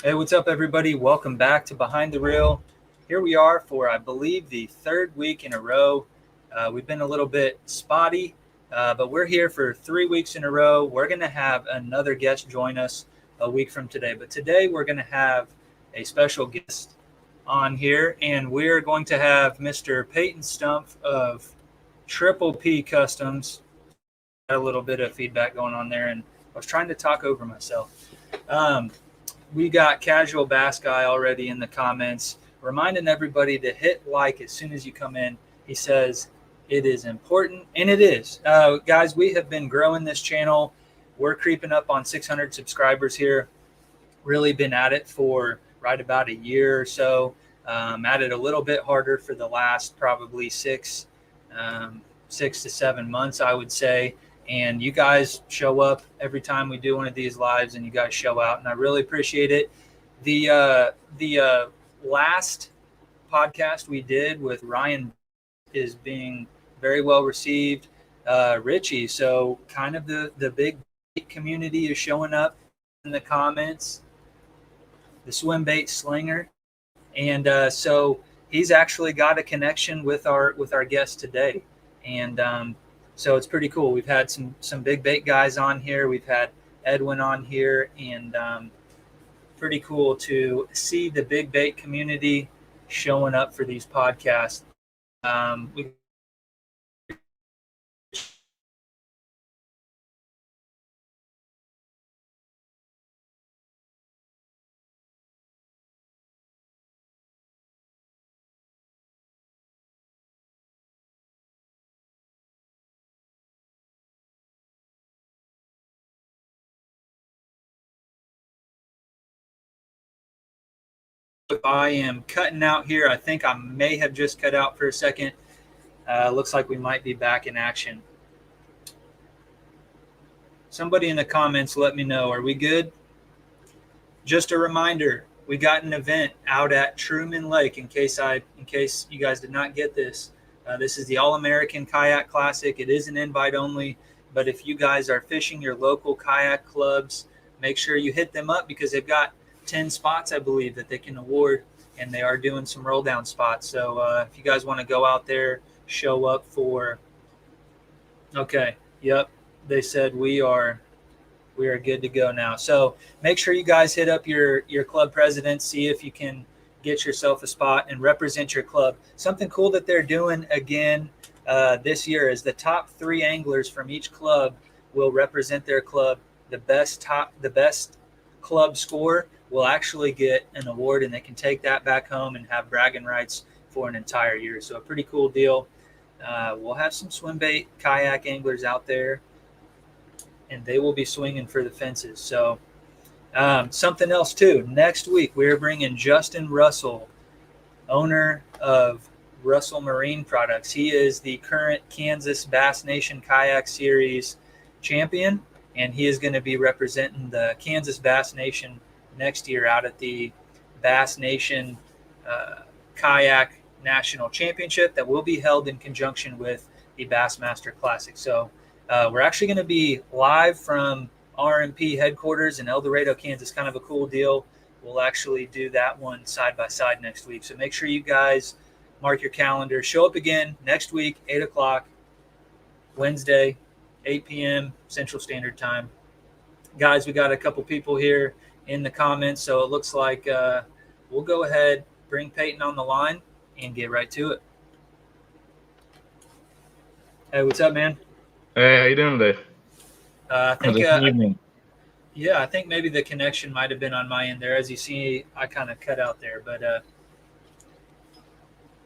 Hey, what's up, everybody? Welcome back to Behind the Reel. Here we are for, I believe, the third week in a row. We've been a little bit spotty, but we're here for 3 weeks in a row. We're going to have another guest join us a week from today. But today we're going to have a special guest on here, and we're going to have Mr. Peyton Stumpf of Triple P Customs. Got a little bit of feedback going on there, and I was trying to talk over myself. We got Casual Bass Guy already in the comments, reminding everybody to hit like as soon as you come in. He says it is important, and it is. Guys, we have been growing this channel. We're creeping up on 600 subscribers here. Really been at it for right about a year or so. At it a little bit harder for the last probably 6 to 7 months, I would say. And you guys show up every time we do one of these lives, and you guys show out, and I really appreciate it. The last podcast we did with Ryan is being very well received. Richie, so kind of the big community is showing up in the comments. The swim bait slinger, and so he's actually got a connection with our guest today, and so it's pretty cool. We've had some big bait guys on here. We've had Edwin on here, and pretty cool to see the big bait community showing up for these podcasts. We If I am cutting out here, I think I may have just cut out for a second. Looks like we might be back in action. Somebody in the comments, let me know. Are we good? Just a reminder, we got an event out at Truman Lake. In case you guys did not get this, this is the All-American Kayak Classic. It is an invite only, but if you guys are fishing your local kayak clubs, make sure you hit them up because they've got 10 spots, I believe, that they can award, and they are doing some roll down spots. So if you guys want to go out there, show up for. Okay, yep, they said we are good to go now. So make sure you guys hit up your club president, see if you can get yourself a spot and represent your club. Something cool that they're doing again this year is the top 3 anglers from each club will represent their club. The best club score will actually get an award, and they can take that back home and have bragging rights for an entire year. So a pretty cool deal. We'll have some swim bait kayak anglers out there, and they will be swinging for the fences. So something else too, next week we're bringing Justin Russell, owner of Russell Marine Products. He is the current Kansas Bass Nation Kayak Series champion, and he is going to be representing the Kansas Bass Nation next year out at the Bass Nation Kayak National Championship that will be held in conjunction with the Bassmaster Classic. So we're actually going to be live from RMP headquarters in El Dorado, Kansas. Kind of a cool deal. We'll actually do that one side by side next week. So make sure you guys mark your calendar. Show up again next week, 8 o'clock, Wednesday, 8 p.m. Central Standard Time. Guys, we got a couple people here in the comments, so it looks like we'll go ahead, bring Peyton on the line, and get right to it. Hey, what's up, man? Hey, how you doing today? I think yeah, I think maybe the connection might have been on my end there. As you see, I kind of cut out there, but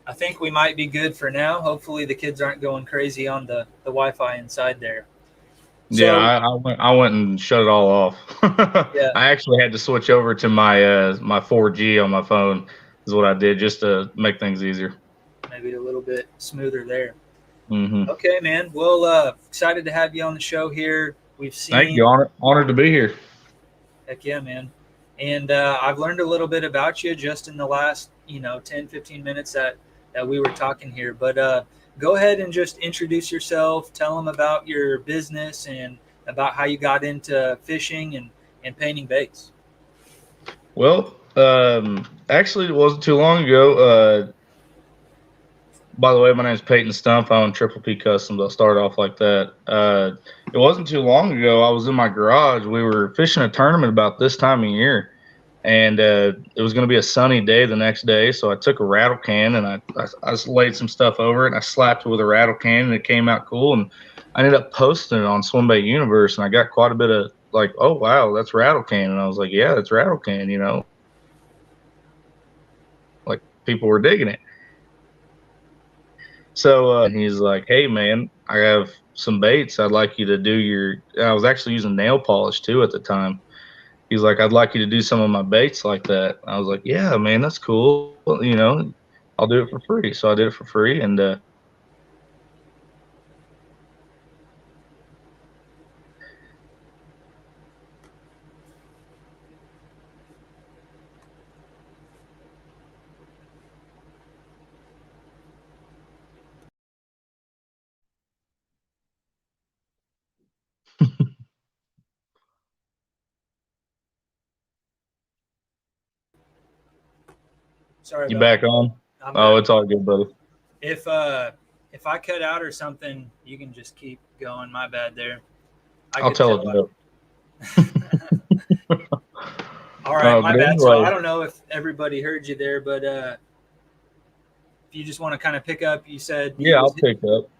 I think we might be good for now. Hopefully the kids aren't going crazy on the Wi-Fi inside there. So, yeah, I went and shut it all off. Yeah. I actually had to switch over to my my 4G on my phone is what I did just to make things easier. Maybe a little bit smoother there. Mm-hmm. Okay, man. Well, excited to have you on the show here. We've seen. Thank you. Honored to be here. Heck yeah, man. And I've learned a little bit about you just in the last, 10, 15 minutes that we were talking here. But go ahead and just introduce yourself. Tell them about your business and about how you got into fishing and painting baits. Well, actually, it wasn't too long ago. By the way, my name is Peyton Stumpf. I own Triple P Customs. I'll start off like that. It wasn't too long ago. I was in my garage. We were fishing a tournament about this time of year, and it was going to be a sunny day the next day. So I took a rattle can and I just laid some stuff over it, and I slapped it with a rattle can, and it came out cool. And I ended up posting it on Swimbait Universe, and I got quite a bit of like, oh wow, that's rattle can, and I was like, yeah, that's rattle can. You know, like people were digging it. So and he's like, hey man, I have some baits. I'd like you to do your. I was actually using nail polish too at the time. He's like, I'd like you to do some of my baits like that. I was like, yeah, man, that's cool. You know, I'll do it for free. So I did it for free, and Sorry you about back that. on? I'm Oh, back. it's all good, buddy. If I cut out or something, you can just keep going. My bad there. I'll tell it. All right, my bad. Anyway. So I don't know if everybody heard you there, but if you just want to kind of pick up, you said. Yeah, I'll pick up.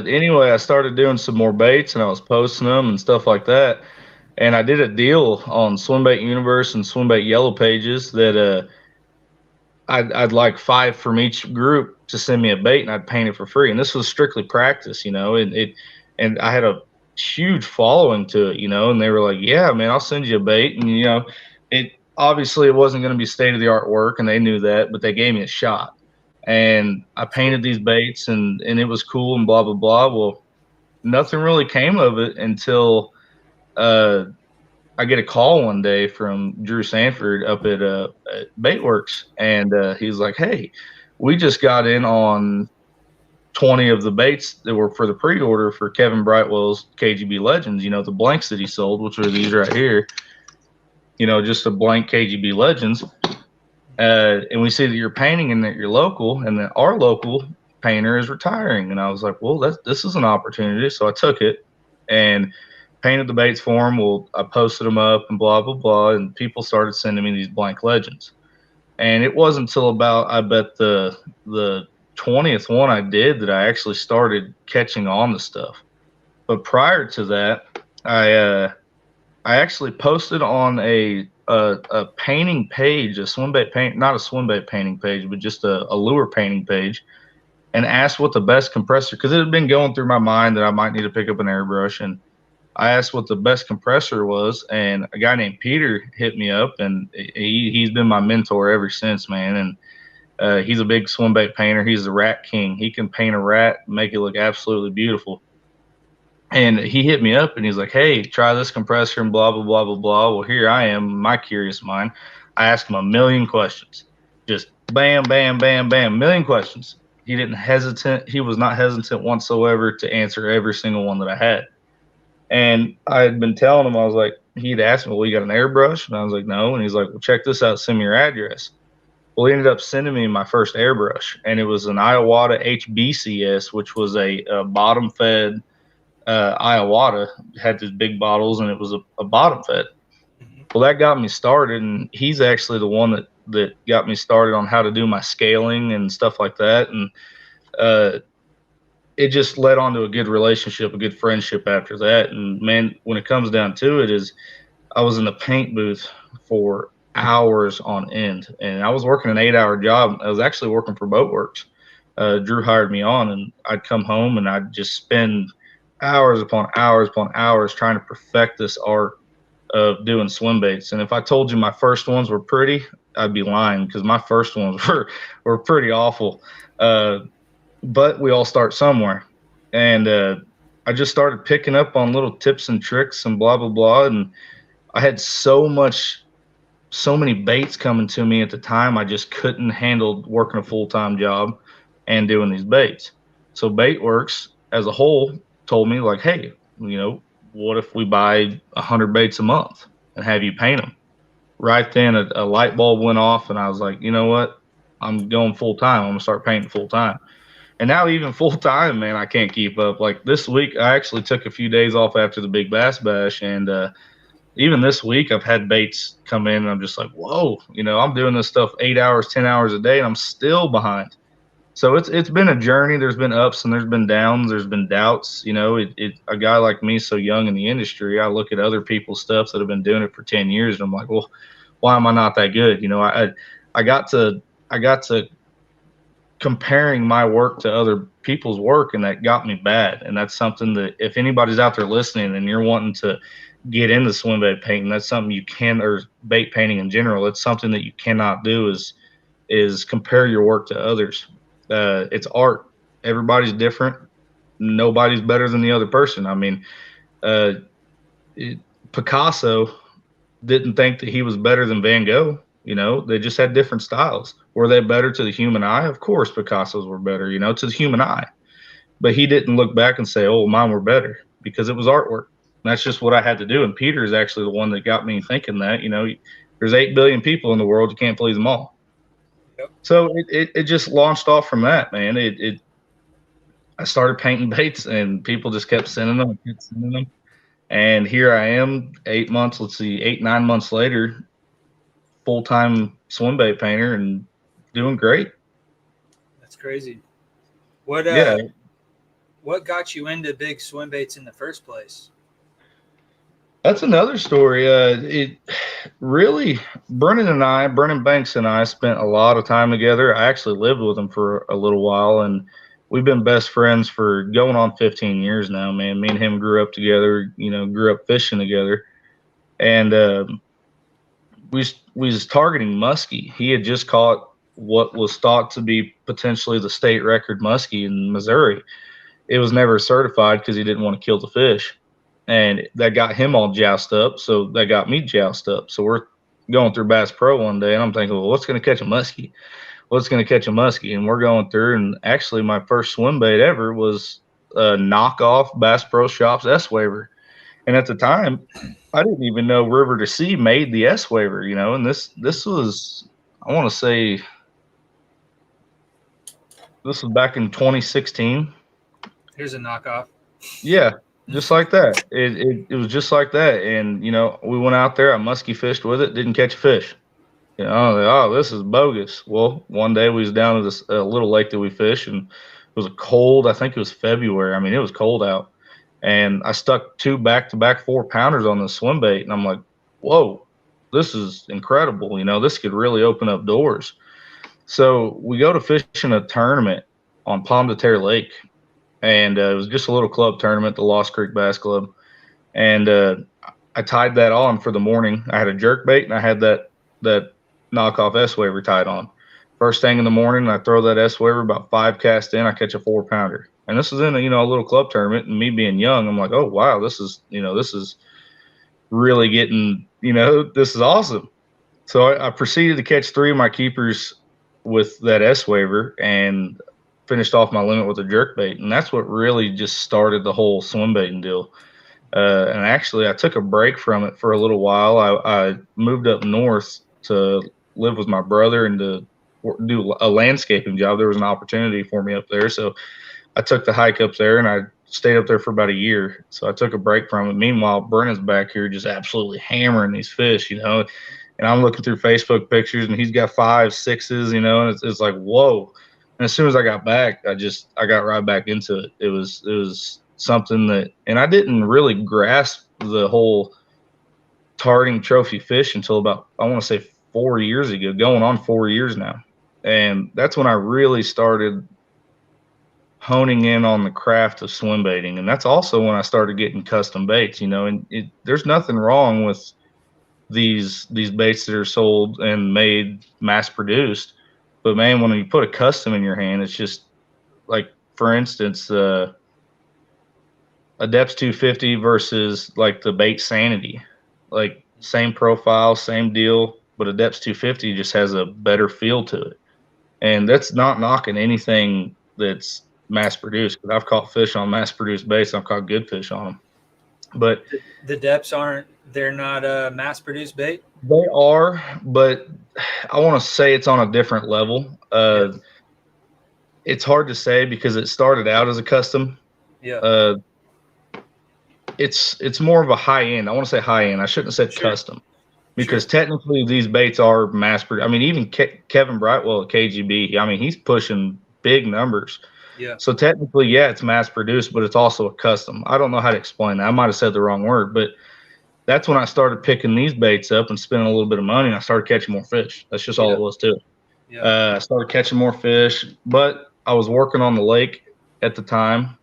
Anyway, I started doing some more baits, and I was posting them and stuff like that. And I did a deal on Swimbait Universe and Swimbait Yellow Pages that I'd like 5 from each group to send me a bait, and I'd paint it for free. And this was strictly practice, you know. And I had a huge following to it, you know. And they were like, "Yeah, man, I'll send you a bait." And you know, it obviously it wasn't going to be state of the art work, and they knew that, but they gave me a shot. And I painted these baits, and it was cool, and blah blah blah. Well, nothing really came of it until I get a call one day from Drew Sanford up at Bait Wrx, and he's like, "Hey, we just got in on 20 of the baits that were for the pre-order for Kevin Brightwell's KGB Legends. You know, the blanks that he sold, which are these right here. You know, just a blank KGB Legends. And we see that you're painting and that you're local, and that our local painter is retiring." And I was like, "Well, this is an opportunity." So I took it and painted the baits for him. Well, I posted them up and blah blah blah, and people started sending me these blank Legends. And it wasn't until about, I bet, the 20th one I did that I actually started catching on to stuff. But prior to that, I actually posted on a painting page, a swimbait paint, not a swimbait painting page, but just a lure painting page, and asked what the best compressor, because it had been going through my mind that I might need to pick up an airbrush, and I asked what the best compressor was, and a guy named Peter hit me up, and he's been my mentor ever since, man. And he's a big swimbait painter. He's the rat king. He can paint a rat and make it look absolutely beautiful. And he hit me up and he's like, "Hey, try this compressor and blah, blah, blah, blah, blah." Well, here I am, my curious mind. I asked him a million questions. Just bam, bam, bam, bam, million questions. He was not hesitant whatsoever to answer every single one that I had. And I had been telling him, I was like, he'd asked me, "Well, you got an airbrush?" And I was like, "No." And he's like, "Well, check this out. Send me your address." Well, he ended up sending me my first airbrush, and it was an Iwata HBCS, which was a bottom fed Iwata. It had these big bottles, and it was a bottom fed. Well, that got me started, and he's actually the one that got me started on how to do my scaling and stuff like that. And it just led on to a good relationship, a good friendship after that. And man, when it comes down to it, is I was in the paint booth for hours on end, and I was working an 8-hour job. I was actually working for Bait Wrx. Drew hired me on, and I'd come home and I'd just spend hours upon hours upon hours trying to perfect this art of doing swim baits. And if I told you my first ones were pretty, I'd be lying, because my first ones were pretty awful. But we all start somewhere. And I just started picking up on little tips and tricks and blah, blah, blah. And I had so many baits coming to me at the time, I just couldn't handle working a full-time job and doing these baits. So Bait Wrx as a whole told me, like, "Hey, you know, what if we buy 100 baits a month and have you paint them?" right then a light bulb went off, and I was like, you know what? I'm going full time. I'm gonna start painting full time. And now even full time, man, I can't keep up. Like this week, I actually took a few days off after the big bass bash, and even this week, I've had baits come in, and I'm just like, whoa, I'm doing this stuff 8 hours, 10 hours a day, and I'm still behind. So it's been a journey. There's been ups and there's been downs. There's been doubts. A guy like me, so young in the industry, I look at other people's stuff that have been doing it for 10 years, and I'm like, well, why am I not that good? I got to comparing my work to other people's work, and that got me bad. And that's something that if anybody's out there listening and you're wanting to get into swim bait painting, that's something you can, or bait painting in general, it's something that you cannot do is compare your work to others. It's art. Everybody's different. Nobody's better than the other person. I mean, Picasso didn't think that he was better than Van Gogh. They just had different styles. Were they better to the human eye? Of course, Picasso's were better, to the human eye. But he didn't look back and say, oh, mine were better, because it was artwork. And that's just what I had to do. And Peter is actually the one that got me thinking that, there's 8 billion people in the world. You can't please them all. Yep. So it just launched off from that, man. I started painting baits, and people just kept sending them. And here I am 8 months, 9 months later, full-time swim bait painter and doing great. That's crazy. What got you into big swim baits in the first place? That's another story. It really, Brennan Banks and I spent a lot of time together. I actually lived with him for a little while, and we've been best friends for going on 15 years now, man. Me and him grew up together, grew up fishing together. And we was targeting muskie. He had just caught what was thought to be potentially the state record muskie in Missouri. It was never certified because he didn't want to kill the fish. And that got him all jousted up, so that got me jousted up. So we're going through Bass Pro one day, and I'm thinking, well, what's going to catch a muskie? What's going to catch a muskie? And we're going through, and actually my first swim bait ever was a knockoff Bass Pro Shops S-Waver. And at the time, I didn't even know River to Sea made the S-Waver, and this was, I want to say, this was back in 2016. Here's a knockoff. Yeah. Just like that. It was just like that. And, we went out there, I musky fished with it, didn't catch a fish. This is bogus. Well, one day we was down at this little lake that we fished, and it was a cold, I think it was February. I mean, it was cold out. And I stuck 2 back-to-back 4-pounders on the swim bait, and I'm like, whoa, this is incredible. This could really open up doors. So we go to fishing a tournament on Palm de Terre Lake. And it was just a little club tournament, the Lost Creek Bass Club. And I tied that on for the morning. I had a jerk bait, and I had that knockoff S-Waver tied on. First thing in the morning, I throw that S-Waver, about 5 casts in, I catch a 4-pounder. And this is in a little club tournament, and me being young, I'm like, oh, wow, this is really getting, this is awesome. So I proceeded to catch 3 of my keepers with that S-Waver, and finished off my limit with a jerk bait, and that's what really just started the whole swim baiting deal. And actually, I took a break from it for a little while. I moved up north to live with my brother and to do a landscaping job. There was an opportunity for me up there, so I took the hike up there, and I stayed up there for about a year. So I took a break from it. Meanwhile, Brennan's back here just absolutely hammering these fish, and I'm looking through Facebook pictures, and he's got 5, 6s, and it's like, whoa. And as soon as I got back, I got right back into it. It was something that, and I didn't really grasp the whole targeting trophy fish until about, I want to say 4 years ago, going on 4 years now. And that's when I really started honing in on the craft of swim baiting. And that's also when I started getting custom baits, and there's nothing wrong with these baits that are sold and made mass produced. But man, when you put a custom in your hand, it's just like, for instance, a Depths 250 versus like the Bait Sanity, like same profile, same deal, but a Depths 250 just has a better feel to it. And that's not knocking anything that's mass produced, but I've caught fish on mass produced baits. I've caught good fish on them. But The depths they're not mass produced bait. they are, but I want to say it's on a different level. Yeah. It's hard to say because it started out as a custom. Yeah. Uh, it's more of a high end. I want to say high end. I shouldn't have said Sure. custom because technically these baits are mass produced. I mean, even Kevin Brightwell at KGB, I mean, he's pushing big numbers. Yeah. So technically, yeah, it's mass produced, but it's also a custom. I don't know how to explain that. I might have said the wrong word, but that's when I started picking these baits up and spending a little bit of money, and I started catching more fish. That's just all it was to it. Yeah. I started catching more fish, but I was working on the lake at the time.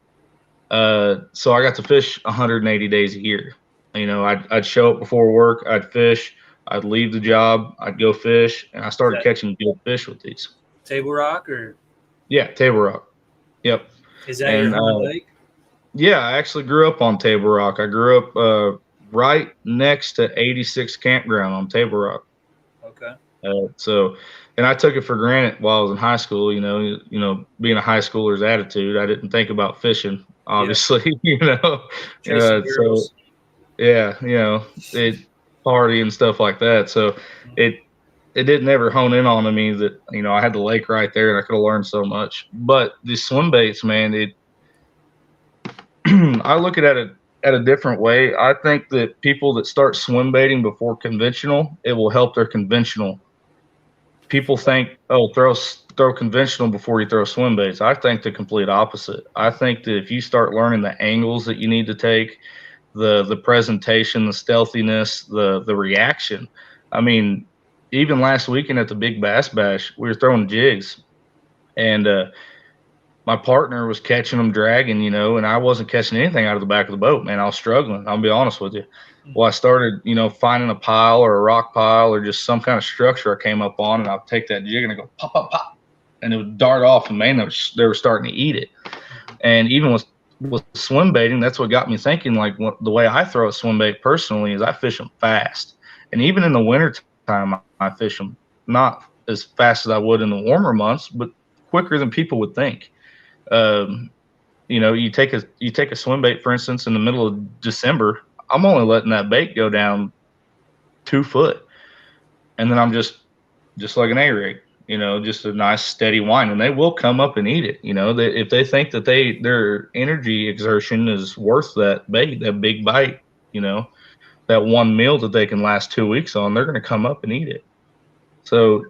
So I got to fish 180 days a year. You know, I'd show up before work, I'd fish, I'd leave the job, I'd go fish, and I started catching good fish with these. Table Rock or? Yeah, Table Rock. Yep. Is that your home lake? Yeah, I actually grew up on Table Rock. I grew up right next to 86 Campground on Table Rock. Okay. And I took it for granted while I was in high school. You know, being a high schooler's attitude, I didn't think about fishing, obviously. Chasing girls. Yeah, it party and stuff like that. So it didn't ever hone in on me that I had the lake right there and I could have learned so much. But the swim baits, man, I look at it at a different way. I think that people that start swim baiting before conventional, it will help their conventional. People think, oh, throw conventional before you throw swim baits. I think the complete opposite. I think that if you start learning the angles that you need to take, the presentation, the stealthiness, the reaction. I mean, even last weekend at the Big Bass Bash, we were throwing jigs, and my partner was catching them dragging, and I wasn't catching anything out of the back of the boat, man. I was struggling. I'll be honest with you. Well, I started, finding a pile or a rock pile or just some kind of structure I came up on, and I'd take that jig and I go pop, pop, pop, and it would dart off, and man, they were starting to eat it. And even with swim baiting, that's what got me thinking, like, the way I throw a swim bait personally is I fish them fast. And even in the winter time, I fish them not as fast as I would in the warmer months, but quicker than people would think. You take a swim bait, for instance, in the middle of December, I'm only letting that bait go down 2 foot. And then I'm just like an A-rig, just a nice steady whine, and they will come up and eat it. If they think that their energy exertion is worth that bait, that big bite, that one meal that they can last 2 weeks on, they're going to come up and eat it. So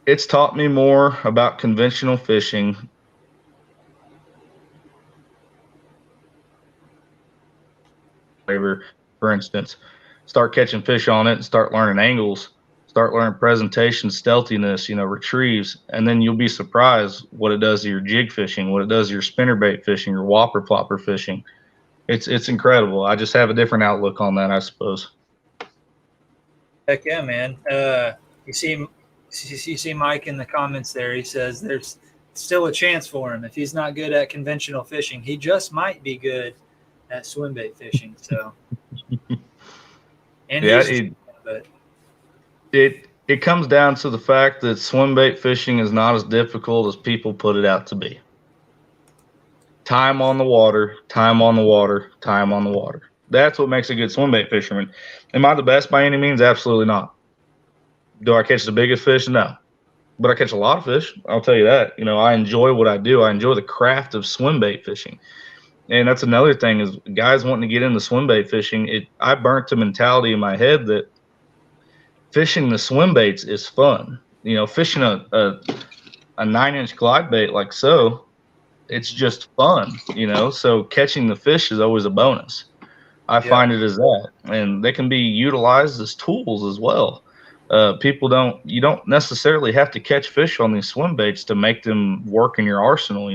it's taught me more about conventional fishing. For instance, start catching fish on it and start learning angles, start learning presentation, stealthiness, retrieves, and then you'll be surprised what it does to your jig fishing, what it does to your spinnerbait fishing, your whopper plopper fishing. It's incredible. I just have a different outlook on that, I suppose. Heck yeah, man. You see Mike in the comments there. He says there's still a chance for him. If he's not good at conventional fishing, he just might be good at swim bait fishing. So, and yeah, it comes down to the fact that swim bait fishing is not as difficult as people put it out to be. Time on the water, time on the water, time on the water. That's what makes a good swim bait fisherman. Am I the best by any means? Absolutely not. Do I catch the biggest fish? No. But I catch a lot of fish. I'll tell you that. I enjoy what I do. I enjoy the craft of swim bait fishing. And that's another thing is guys wanting to get into swim bait fishing. I burnt the mentality in my head that fishing the swim baits is fun. Fishing a 9-inch glide bait like so, it's just fun. So catching the fish is always a bonus. I find it as that, and they can be utilized as tools as well. You don't necessarily have to catch fish on these swim baits to make them work in your arsenal.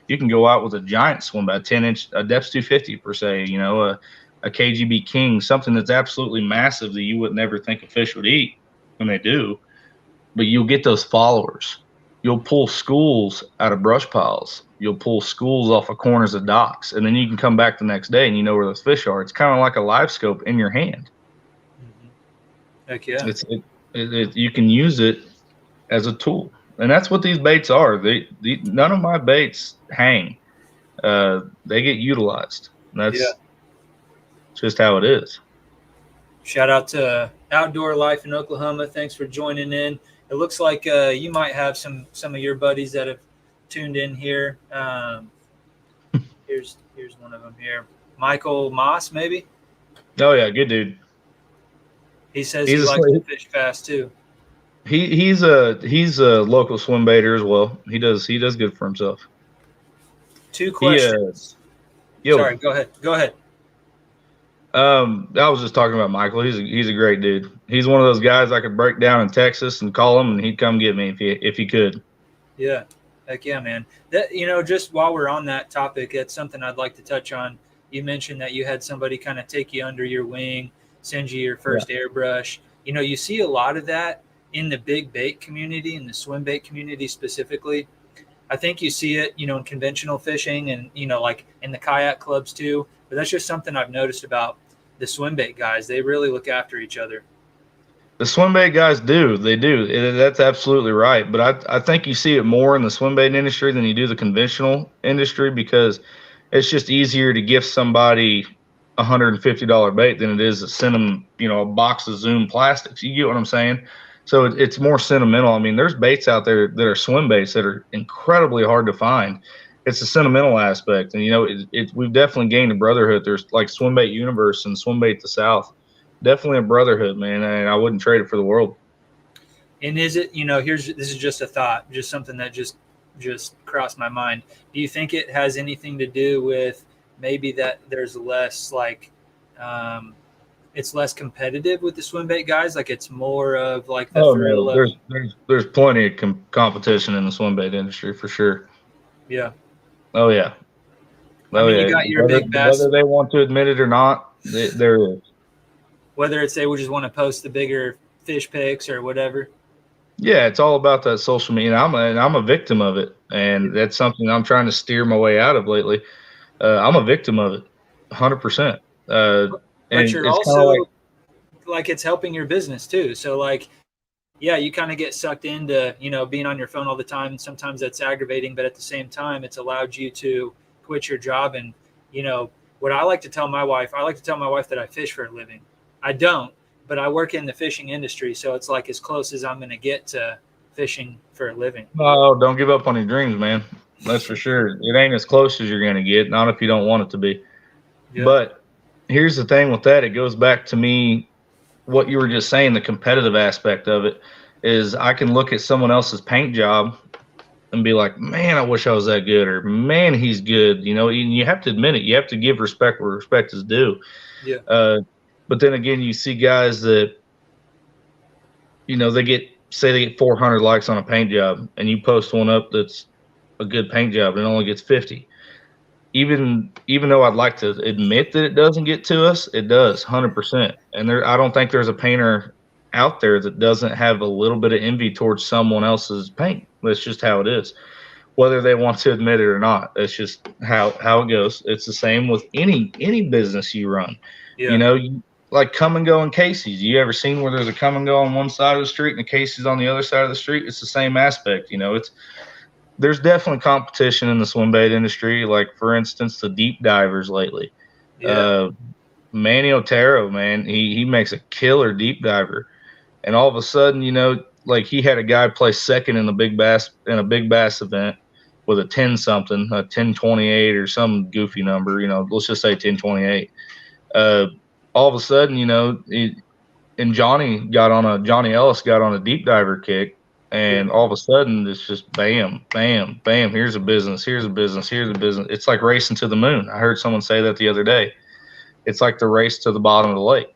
You can go out with a giant swim bait, 10-inch, a depth 250 per se, a KGB King, something that's absolutely massive that you would never think a fish would eat when they do. But you'll get those followers. You'll pull schools out of brush piles. You'll pull schools off of corners of docks, and then you can come back the next day and you know where those fish are. It's kind of like a live scope in your hand. Heck yeah. You can use it as a tool, and that's what these baits are. None of my baits hang. They get utilized. It's just how it is. Shout out to Outdoor Life in Oklahoma. Thanks for joining in. It looks like you might have some of your buddies that have tuned in here. Here's one of them here. Michael Moss, maybe. Oh yeah, good dude. He says he likes to fish fast too. He's a local swim baiter as well. He does good for himself. 2 questions. Sorry, go ahead. I was just talking about Michael. He's a great dude. He's one of those guys I could break down in Texas and call him, and he'd come get me if he could. Yeah, heck yeah, man. That just while we're on that topic, that's something I'd like to touch on. You mentioned that you had somebody kind of take you under your wing, send you your first airbrush. You see a lot of that in the big bait community, in the swim bait community specifically. I think you see it, in conventional fishing and, like in the kayak clubs too. But that's just something I've noticed about the swim bait guys. They really look after each other. The swim bait guys do. They do. That's absolutely right. But I think you see it more in the swim bait industry than you do the conventional industry, because it's just easier to gift somebody $150 bait than it is to send them, a box of Zoom plastics. You get what I'm saying? So it's more sentimental. I mean, there's baits out there that are swim baits that are incredibly hard to find. It's a sentimental aspect. And, we've definitely gained a brotherhood. There's like Swimbait Universe and Swimbait the South. Definitely a brotherhood, man. And I wouldn't trade it for the world. And is it, this is just a thought, just something that just crossed my mind. Do you think it has anything to do with maybe that there's less it's less competitive with the swim bait guys? Like it's more of like the thrill of... There's plenty of competition in the swim bait industry for sure. Yeah. Oh yeah. You got your big bass. Whether they want to admit it or not, there is. Whether it's they would just want to post the bigger fish pics or whatever. Yeah, it's all about that social media. I'm a victim of it, and that's something I'm trying to steer my way out of lately. I'm a victim of it, 100%. But you're also like it's helping your business too. So like, yeah, you kind of get sucked into, being on your phone all the time. And sometimes that's aggravating, but at the same time, it's allowed you to quit your job. And, what I like to tell my wife that I fish for a living. I don't, but I work in the fishing industry. So it's like as close as I'm going to get to fishing for a living. Oh, don't give up on your dreams, man. That's for sure. It ain't as close as you're going to get, not if you don't want it to be. Yeah. But here's the thing with that. It goes back to me, what you were just saying, the competitive aspect of it is I can look at someone else's paint job and be like, man, I wish I was that good, or man, he's good. And you have to admit it. You have to give respect where respect is due. Yeah. But then again, you see guys that, they get 400 likes on a paint job, and you post one up that's a good paint job and it only gets 50. Even though I'd like to admit that it doesn't get to us, it does 100%. And I don't think there's a painter out there that doesn't have a little bit of envy towards someone else's paint. That's just how it is, whether they want to admit it or not. That's just how it goes. It's the same with any business you run. Yeah. Like come and go in Casey's. You ever seen where there's a come and go on one side of the street and a Casey's on the other side of the street? It's the same aspect. There's definitely competition in the swim bait industry. Like for instance, the deep divers lately. Yeah. Manny Otero, man, he makes a killer deep diver, and all of a sudden, like he had a guy play second in a big bass event with a 10-something, a 1028 or some goofy number. Let's just say 1028. All of a sudden, and Johnny Ellis got on a deep diver kick. And all of a sudden, it's just bam, bam, bam. Here's a business. Here's a business. Here's a business. It's like racing to the moon. I heard someone say that the other day. It's like the race to the bottom of the lake.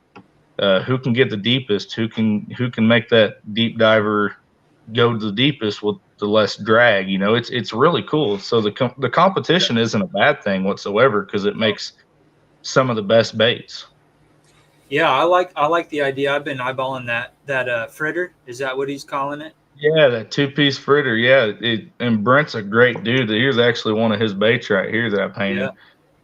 Who can get the deepest? Who can make that deep diver go to the deepest with the less drag? It's really cool. So the competition isn't a bad thing whatsoever, because it makes some of the best baits. Yeah, I like the idea. I've been eyeballing that fritter. Is that what he's calling it? Yeah, that 2-piece fritter. Yeah, and Brent's a great dude. Here's actually one of his baits right here that I painted.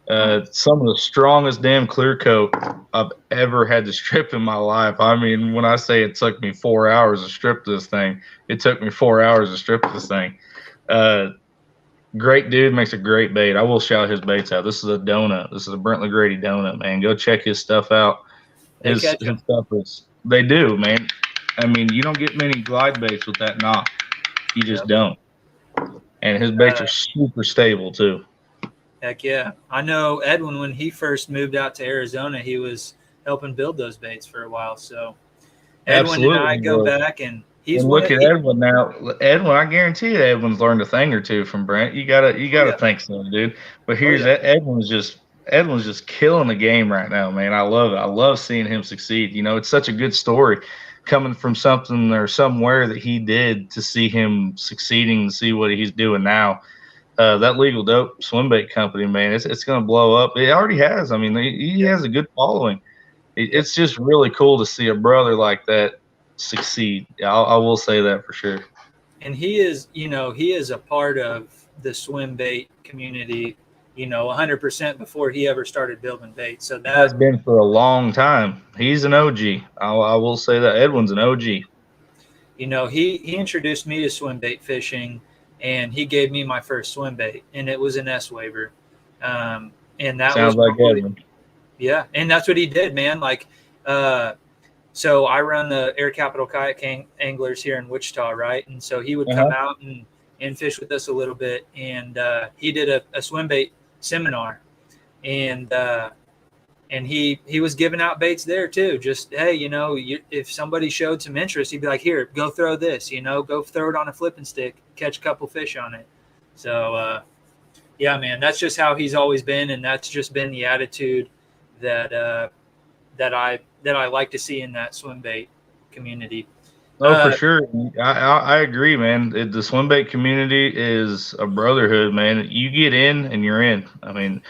Yeah. Some of the strongest damn clear coat I've ever had to strip in my life. I mean, when I say it took me 4 hours to strip this thing, it took me 4 hours to strip this thing. Great dude, makes a great bait. I will shout his baits out. This is a donut. This is a Brentley Grady donut, man. Go check his stuff out. They His catch them. stuff is, they do, man. I mean, you don't get many glide baits with that knot. You just Yep. don't. And his baits are super stable too. Heck yeah. I know Edwin, when he first moved out to Arizona, he was helping build those baits for a while. So Edwin and I Absolutely. go back, and he's And one look of at Edwin now. Edwin, I guarantee you, Edwin's learned a thing or two from Brent. You gotta think so, dude. But here's Edwin's just killing the game right now, man. I love it. I love seeing him succeed. You know, it's such a good story coming from something or somewhere that he did to see him succeeding, to see what he's doing now. That Legal Dope swim bait company, man, it's going to blow up. It already has. I mean, he has a good following. It's just really cool to see a brother like that succeed. I will say that for sure. And he is a part of the swim bait community, 100% before he ever started building bait. So that has been for a long time. He's an OG. I will say that Edwin's an OG. He introduced me to swim bait fishing, and he gave me my first swim bait, and it was an S waver. And that sounds was like Edwin. Yeah, and that's what he did, man. Like, so I run the Air Capital Kayak Anglers here in Wichita, right? And so he would come out and fish with us a little bit, and he did a swim bait seminar, and he was giving out baits there too. Just, hey, if somebody showed some interest, he'd be like, here, go throw this, go throw it on a flipping stick, catch a couple fish on it. So yeah, man, that's just how he's always been, and that's just been the attitude that I like to see in that swim bait community. Oh, for sure. I agree, man. The swim bait community is a brotherhood, man. You get in and you're in. I mean,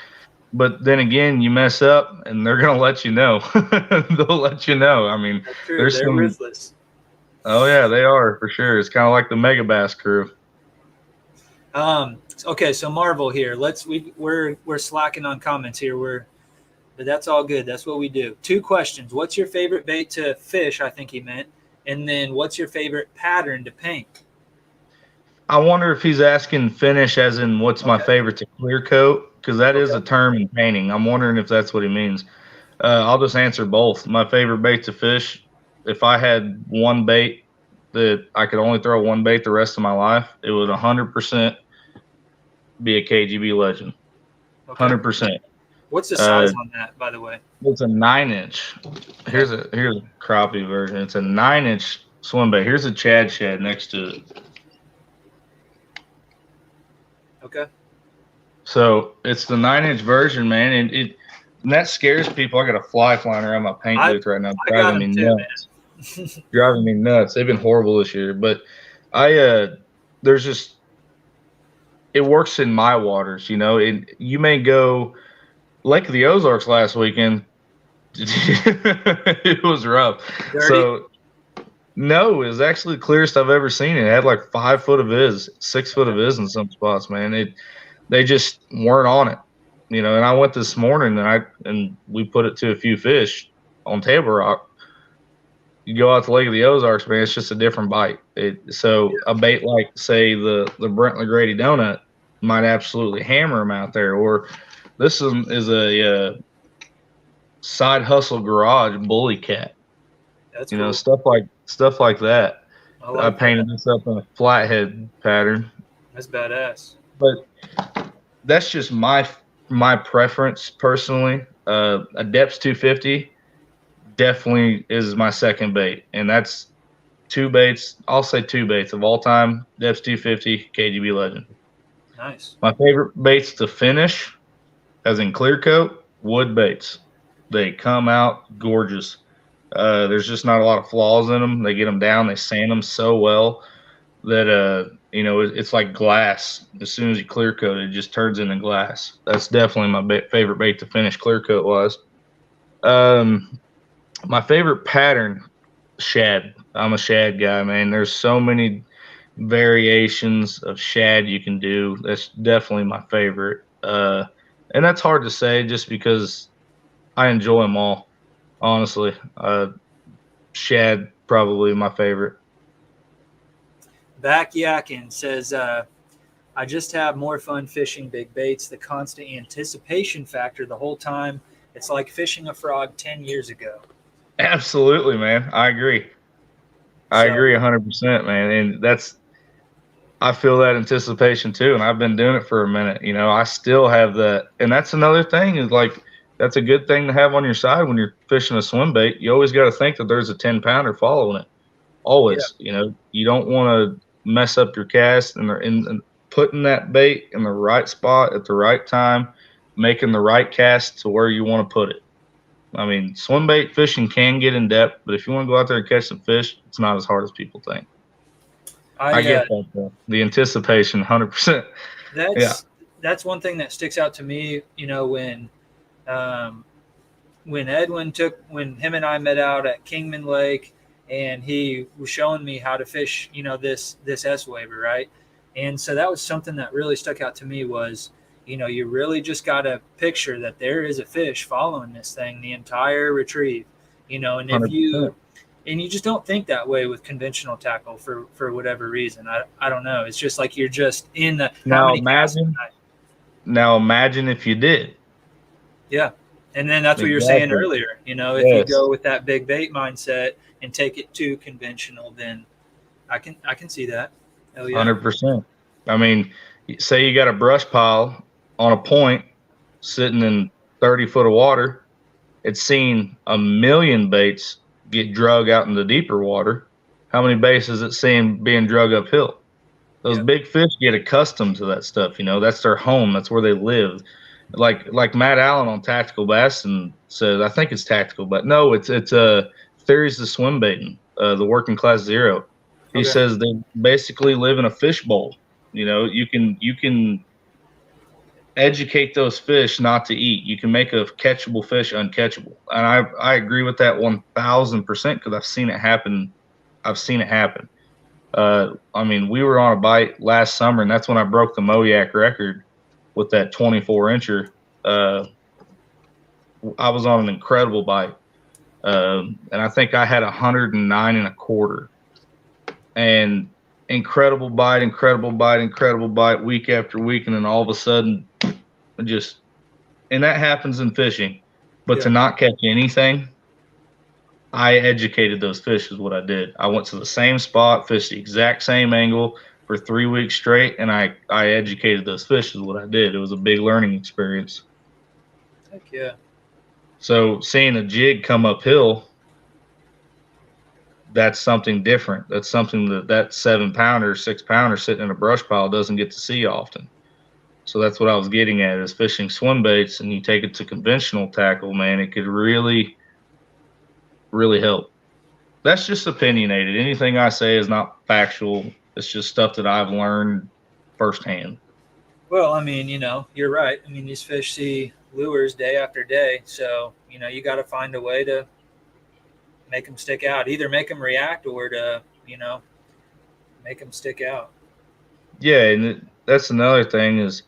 but then again, you mess up and they're going to let you know. They'll let you know. I mean, they're ruthless. Oh yeah, they are for sure. It's kind of like the Mega Bass crew. Okay, so Marvel here. We're slacking on comments here. But that's all good. That's what we do. 2 questions. What's your favorite bait to fish? I think he meant. And then what's your favorite pattern to paint? I wonder if he's asking finish as in what's my favorite to clear coat, because that is a term in painting. I'm wondering if that's what he means. I'll just answer both. My favorite bait to fish, if I had one bait that I could only throw one bait the rest of my life, it would 100% be a KGB Legend. 100%. What's the size on that, by the way? It's a 9-inch. Here's a crappie version. It's a 9-inch swim bait. Here's a Chad shad next to it. Okay. So it's the 9-inch version, man, and that scares people. I got a fly flying around my paint booth right now, driving me nuts. Driving me nuts. They've been horrible this year, but there's just, it works in my waters, and you may go Lake of the Ozarks last weekend. It was rough. Dirty. So no, it was actually the clearest I've ever seen it. It had like 5 foot of viz, 6 foot of viz in some spots, man. They just weren't on it, and I went this morning and we put it to a few fish on Table Rock. You go out to Lake of the Ozarks, man, it's just a different bite. A bait like, say, the Brentley Grady donut might absolutely hammer them out there. Or this is a Side Hustle Garage bully cat. That's cool. Stuff like that. I painted this up in a flathead pattern. That's badass. But that's just my preference personally. A Depths 250 definitely is my second bait, and that's 2 baits. I'll say 2 baits of all time: Depths 250, KGB Legend. Nice. My favorite baits to finish, as in clear coat, wood baits. They come out gorgeous. There's just not a lot of flaws in them. They get them down. They sand them so well that it's like glass. As soon as you clear coat it, just turns into glass. That's definitely my favorite bait to finish clear coat wise. My favorite pattern, shad. I'm a shad guy, man. There's so many variations of shad you can do. That's definitely my favorite. And that's hard to say just because I enjoy them all, honestly. Shad probably my favorite. Back Yakin says, I just have more fun fishing big baits. The constant anticipation factor the whole time. It's like fishing a frog 10 years ago. Absolutely, man. I agree. I So agree 100%, man. And I feel that anticipation too. And I've been doing it for a minute. You know, I still have that. And that's another thing is like, that's a good thing to have on your side when you're fishing a swim bait. You always got to think that there's a 10-pounder following it. yeah, Always, you know, you don't want to mess up your cast and putting that bait in the right spot at the right time, making the right cast to where you want to put it. I mean, swim bait fishing can get in depth, but if you want to go out there and catch some fish, it's not as hard as people think. I I get that though. The anticipation, 100%. Yeah, that's one thing that sticks out to me. You know, um, when him and I met out at Kingman Lake, and he was showing me how to fish, you know, this S waiver, right? And so that was something that really stuck out to me was, you know, you really just got to picture that there is a fish following this thing the entire retrieve, you know, and 100%. you just don't think that way with conventional tackle for whatever reason. I don't know. It's just like you're just in the how many casts. Now imagine if you did. Yeah. And then that's what you were saying earlier. You know, if you go with that big bait mindset and take it to conventional, then I can see that. Oh yeah. 100%. I mean, say you got a brush pile on a point sitting in 30 foot of water. It's seen a million baits get drug out in the deeper water. How many baits is it seeing being drug uphill? Those big fish get accustomed to that stuff. You know, that's their home. That's where they live. Like Matt Allen on Tactical Bass and says, I think it's Tactical, but no, it's Theories of Swim Baiting, the Working Class Zero. He says they basically live in a fish bowl. You know, you can educate those fish not to eat. You can make a catchable fish uncatchable. And I agree with that 1,000% because I've seen it happen. I mean, we were on a bite last summer, and that's when I broke the Moyak record with that 24-incher. I was on an incredible bite, and I think I had 109 and a quarter. And incredible bite, week after week, and then all of a sudden, and that happens in fishing. But to not catch anything, I educated those fish is what I did. I went to the same spot, fished the exact same angle for 3 weeks straight, and I educated those fish is what I did. It was a big learning experience. Heck yeah. So seeing a jig come uphill, that's something different. That's something that 7-pounder, 6-pounder sitting in a brush pile doesn't get to see often. So that's what I was getting at is fishing swim baits, and you take it to conventional tackle, man, it could really, really help. That's just opinionated. Anything I say is not factual. It's just stuff that I've learned firsthand. Well, I mean, you know, you're right. I mean, these fish see lures day after day. So, you know, you got to find a way to make them stick out, either make them react or to, you know, make them stick out. Yeah. And that's another thing is,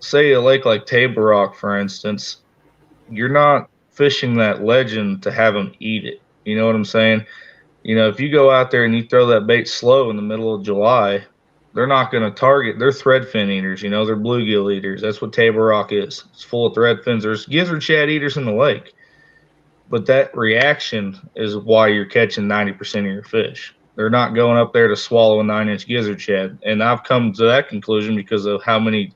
say a lake like Table Rock, for instance, you're not fishing that legend to have them eat it. You know what I'm saying? You know, if you go out there and you throw that bait slow in the middle of July, they're not going to target. They're threadfin eaters. You know, they're bluegill eaters. That's what Table Rock is. It's full of threadfins. There's gizzard shad eaters in the lake. But that reaction is why you're catching 90% of your fish. They're not going up there to swallow a 9-inch gizzard shad. And I've come to that conclusion because of how many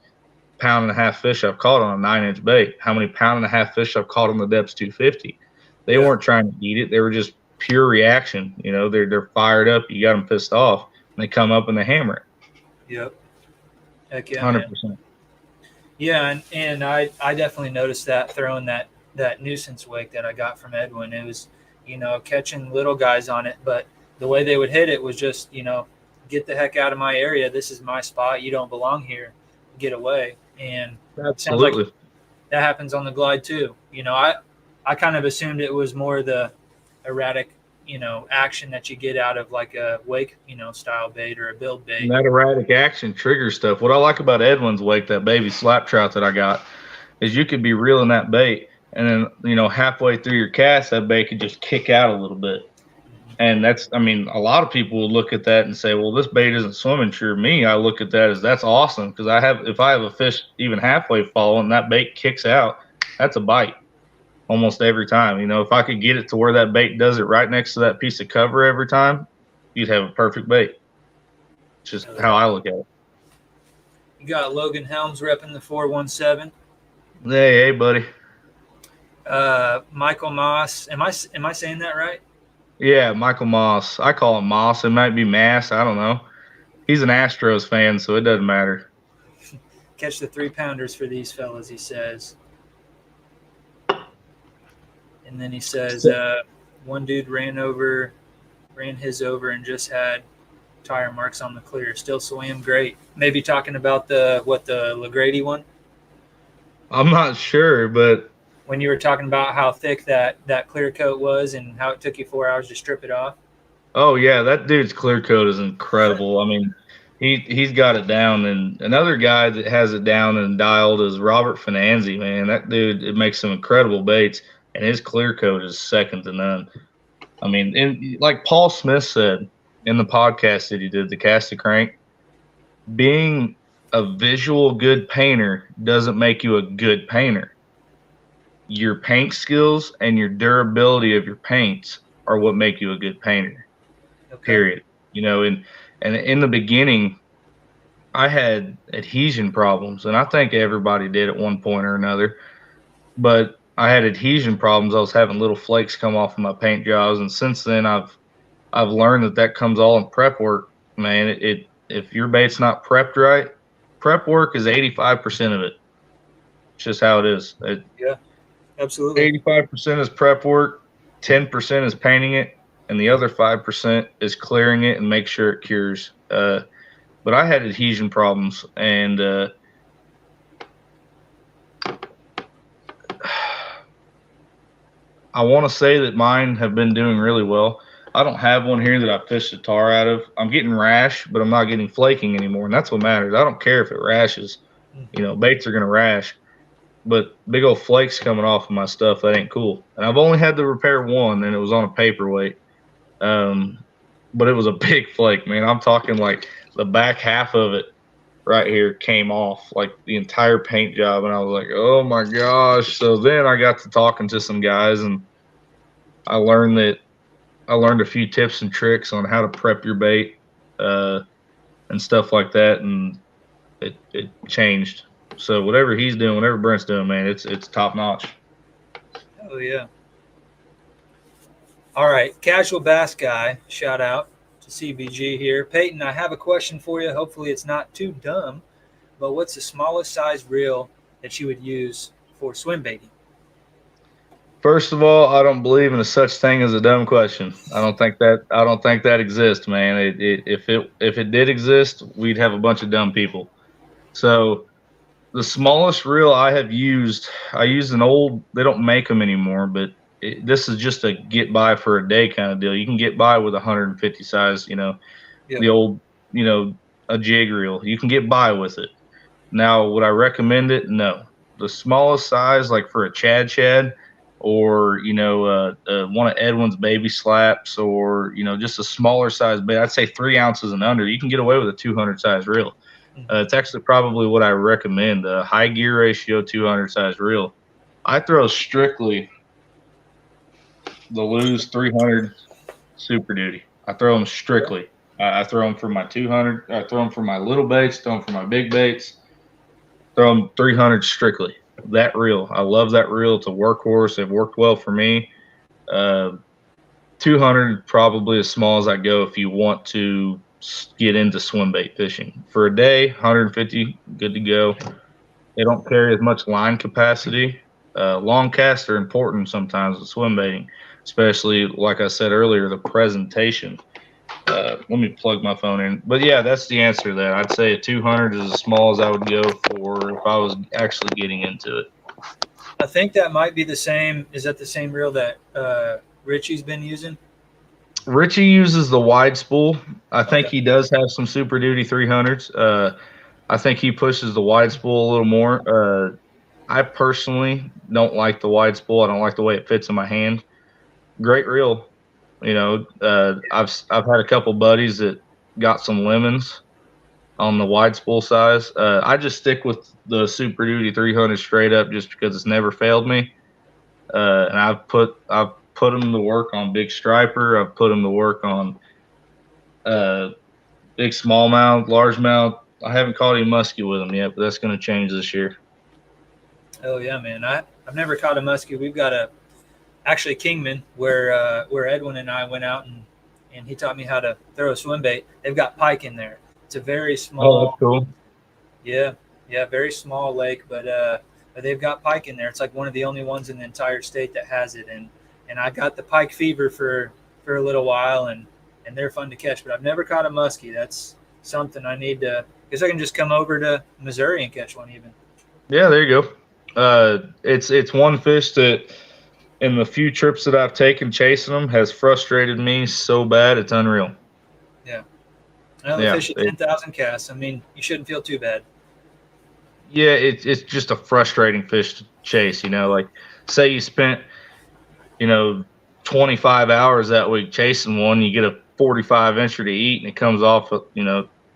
pound-and-a-half fish I've caught on a 9-inch bait, how many pound-and-a-half fish I've caught on the depths 250. They weren't trying to eat it. They were just pure reaction. You know, they're fired up. You got them pissed off. And they come up and they hammer it. Yep. Heck yeah, 100%. Man. Yeah, and I definitely noticed that throwing that nuisance wake that I got from Edwin. It was, you know, catching little guys on it, but the way they would hit it was just, you know, get the heck out of my area. This is my spot. You don't belong here. Get away. And it sounds like that happens on the glide too. You know, I kind of assumed it was more the erratic, you know, action that you get out of like a wake, you know, style bait or a build bait. And that erratic action triggers stuff. What I like about Edwin's wake, that baby slap trout that I got, is you could be reeling that bait, and then, you know, halfway through your cast, that bait could just kick out a little bit. And that's, I mean, a lot of people would look at that and say, well, this bait isn't swimming true. Me, I look at that as that's awesome because if I have a fish even halfway following and that bait kicks out, that's a bite almost every time. You know, if I could get it to where that bait does it right next to that piece of cover every time, you'd have a perfect bait. It's just how I look at it. You got Logan Helms repping the 417. Hey, buddy. Michael Moss. Am I saying that right? Yeah, Michael Moss. I call him Moss. It might be Mass. I don't know. He's an Astros fan, so it doesn't matter. Catch the 3-pounders for these fellas, he says. And then he says, one dude ran his over and just had tire marks on the clear. Still swam great. Maybe talking about the LaGrady one? I'm not sure, but when you were talking about how thick that clear coat was and how it took you 4 hours to strip it off. Oh yeah, that dude's clear coat is incredible. I mean, he's got it down. And another guy that has it down and dialed is Robert Finanzi, man. That dude, it makes some incredible baits, and his clear coat is second to none. I mean, like Paul Smith said in the podcast that he did, the Cast a Crank, being a visual good painter doesn't make you a good painter. Your paint skills and your durability of your paints are what make you a good painter. Okay. Period. You know, and in the beginning, I had adhesion problems, and I think everybody did at one point or another. But I had adhesion problems. I was having little flakes come off of my paint jobs, and since then, I've learned that comes all in prep work, man. If your bait's not prepped right, prep work is 85% of it. It's just how it is. Yeah, absolutely. 85% is prep work, 10% is painting it, and the other 5% is clearing it and make sure it cures. But I had adhesion problems, and I want to say that mine have been doing really well. I don't have one here that I fished the tar out of. I'm getting rash, but I'm not getting flaking anymore, and that's what matters. I don't care if it rashes. You know, baits are going to rash, but big old flakes coming off of my stuff, that ain't cool. And I've only had to repair one, and it was on a paperweight. But it was a big flake, man. I'm talking like the back half of it right here came off, like the entire paint job, and I was like, oh my gosh. So then I got to talking to some guys, and I learned a few tips and tricks on how to prep your bait and stuff like that, and it changed. So whatever he's doing, whatever Brent's doing, man, it's top notch. Oh yeah. All right, Casual Bass Guy, shout out to CBG here. Peyton, I have a question for you. Hopefully it's not too dumb, but what's the smallest size reel that you would use for swim baiting? First of all, I don't believe in a such thing as a dumb question. I don't think that exists, man. If it did exist, we'd have a bunch of dumb people. So the smallest reel I used an old, they don't make them anymore, but this is just a get by for a day kind of deal. You can get by with 150 size, you know, the old, you know, a jig reel. You can get by with it. Now, would I recommend it? No. The smallest size, like for a Chad, or, you know, one of Edwin's baby slaps, or, you know, just a smaller size bait, I'd say 3 ounces and under, you can get away with a 200 size reel. It's actually probably what I recommend, a high gear ratio 200 size reel. I throw strictly the Lew's 300 Super Duty. I throw them strictly. I throw them for my 200. I throw them for my little baits, throw them for my big baits. Throw them 300 strictly. That reel, I love that reel. It's a workhorse. They've worked well for me. 200 probably as small as I go if you want to get into swim bait fishing. For a day, 150, good to go. They don't carry as much line capacity. Long casts are important sometimes with swim baiting, especially, like I said earlier, the presentation. Let me plug my phone in. But yeah, that's the answer to that. I'd say a 200 is as small as I would go for if I was actually getting into it. I think that might be the same. Is that the same reel that Richie's been using? Richie uses the wide spool. I think he does have some Super Duty 300s. I think he pushes the wide spool a little more. I personally don't like the wide spool. I don't like the way it fits in my hand. Great reel. I've had a couple buddies that got some lemons on the wide spool size. I just stick with the Super Duty 300 straight up just because it's never failed me. And I've put them to work on big striper. I've put them to work on big smallmouth, largemouth. I haven't caught any muskie with them yet, but that's going to change this year. Oh yeah, man. I've never caught a muskie. We've got actually Kingman where Edwin and I went out and he taught me how to throw a swim bait. They've got pike in there. It's a very small. Oh, that's cool. Yeah, very small lake, but they've got pike in there. It's like one of the only ones in the entire state that has it, and I got the pike fever for a little while, and they're fun to catch. But I've never caught a muskie. That's something I need to, because I can just come over to Missouri and catch one even. Yeah, there you go. It's one fish that in the few trips that I've taken chasing them has frustrated me so bad it's unreal. Yeah. Well, the fish at 10,000 casts. I mean, you shouldn't feel too bad. Yeah, it's just a frustrating fish to chase. Like say you spent 25 hours that week chasing one, you get a 45 incher to eat, and it comes off.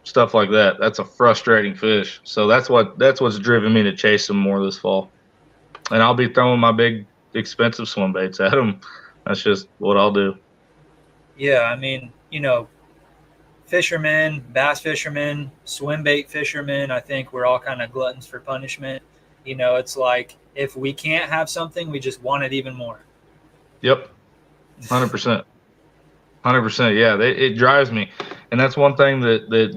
Stuff like that. That's a frustrating fish. So that's what's driven me to chase them more this fall. And I'll be throwing my big expensive swim baits at them. That's just what I'll do. Yeah, I mean, fishermen, bass fishermen, swim bait fishermen, I think we're all kind of gluttons for punishment. It's like if we can't have something, we just want it even more. Yep. 100%. 100%. Yeah, it drives me. And that's one thing that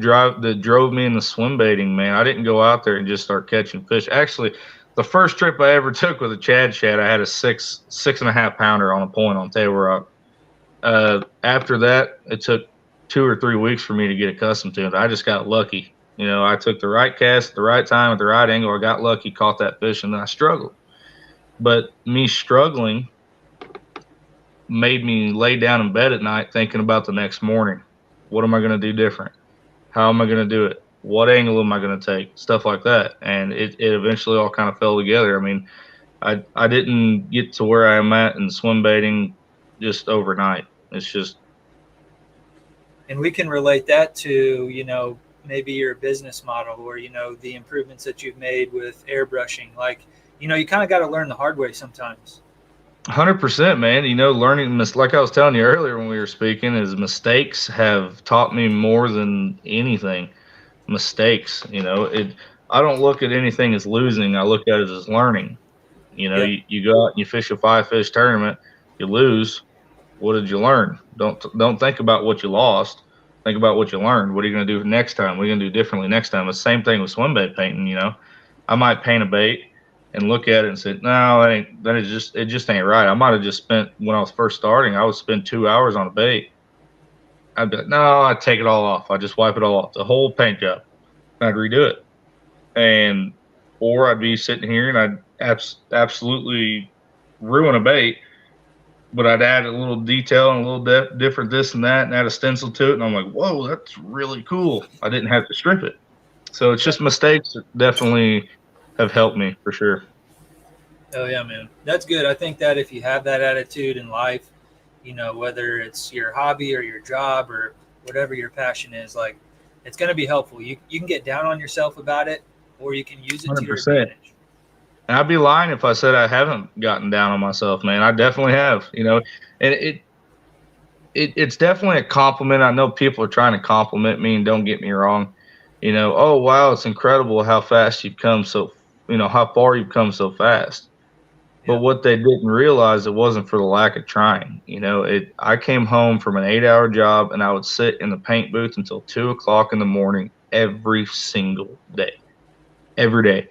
drove me in the swim baiting, man. I didn't go out there and just start catching fish. Actually, the first trip I ever took with a Chad shad, I had a 6.5 pounder on a point on Table Rock. After that, it took 2 or 3 weeks for me to get accustomed to it. I just got lucky. I took the right cast at the right time at the right angle. I got lucky, caught that fish, and then I struggled. But me struggling made me lay down in bed at night thinking about the next morning. What am I going to do different? How am I going to do it? What angle am I going to take? Stuff like that. And it eventually all kind of fell together. I mean, I didn't get to where I am at in swim baiting just overnight. It's just. And we can relate that to, maybe your business model or, the improvements that you've made with airbrushing. Like, you kind of got to learn the hard way sometimes. 100%, man. Learning, like I was telling you earlier when we were speaking, is mistakes have taught me more than anything. Mistakes, I don't look at anything as losing. I look at it as learning. Yeah. You go out and you fish a 5-fish tournament, you lose. What did you learn? Don't think about what you lost. Think about what you learned. What are you going to do next time? What are you going to do differently next time? The same thing with swim bait painting. I might paint a bait and look at it and say, no, it just ain't right. I might have just spent, when I was first starting, I would spend 2 hours on a bait. I'd be like, no, I'd take it all off. I'd just wipe it all off, the whole paint job. I'd redo it. Or I'd be sitting here and I'd absolutely ruin a bait, but I'd add a little detail and a little different this and that and add a stencil to it. And I'm like, whoa, that's really cool. I didn't have to strip it. So it's just mistakes that definitely have helped me for sure. Oh yeah, man. That's good. I think that if you have that attitude in life, whether it's your hobby or your job or whatever your passion is, like it's going to be helpful. You can get down on yourself about it, or you can use it 100%. To your advantage. And I'd be lying if I said I haven't gotten down on myself, man. I definitely have, and it's definitely a compliment. I know people are trying to compliment me, and don't get me wrong. Oh, wow, it's incredible how fast you've come how far you've come so fast. Yeah. But what they didn't realize, it wasn't for the lack of trying. I came home from an 8-hour job, and I would sit in the paint booth until 2 o'clock in the morning every single day. Every day.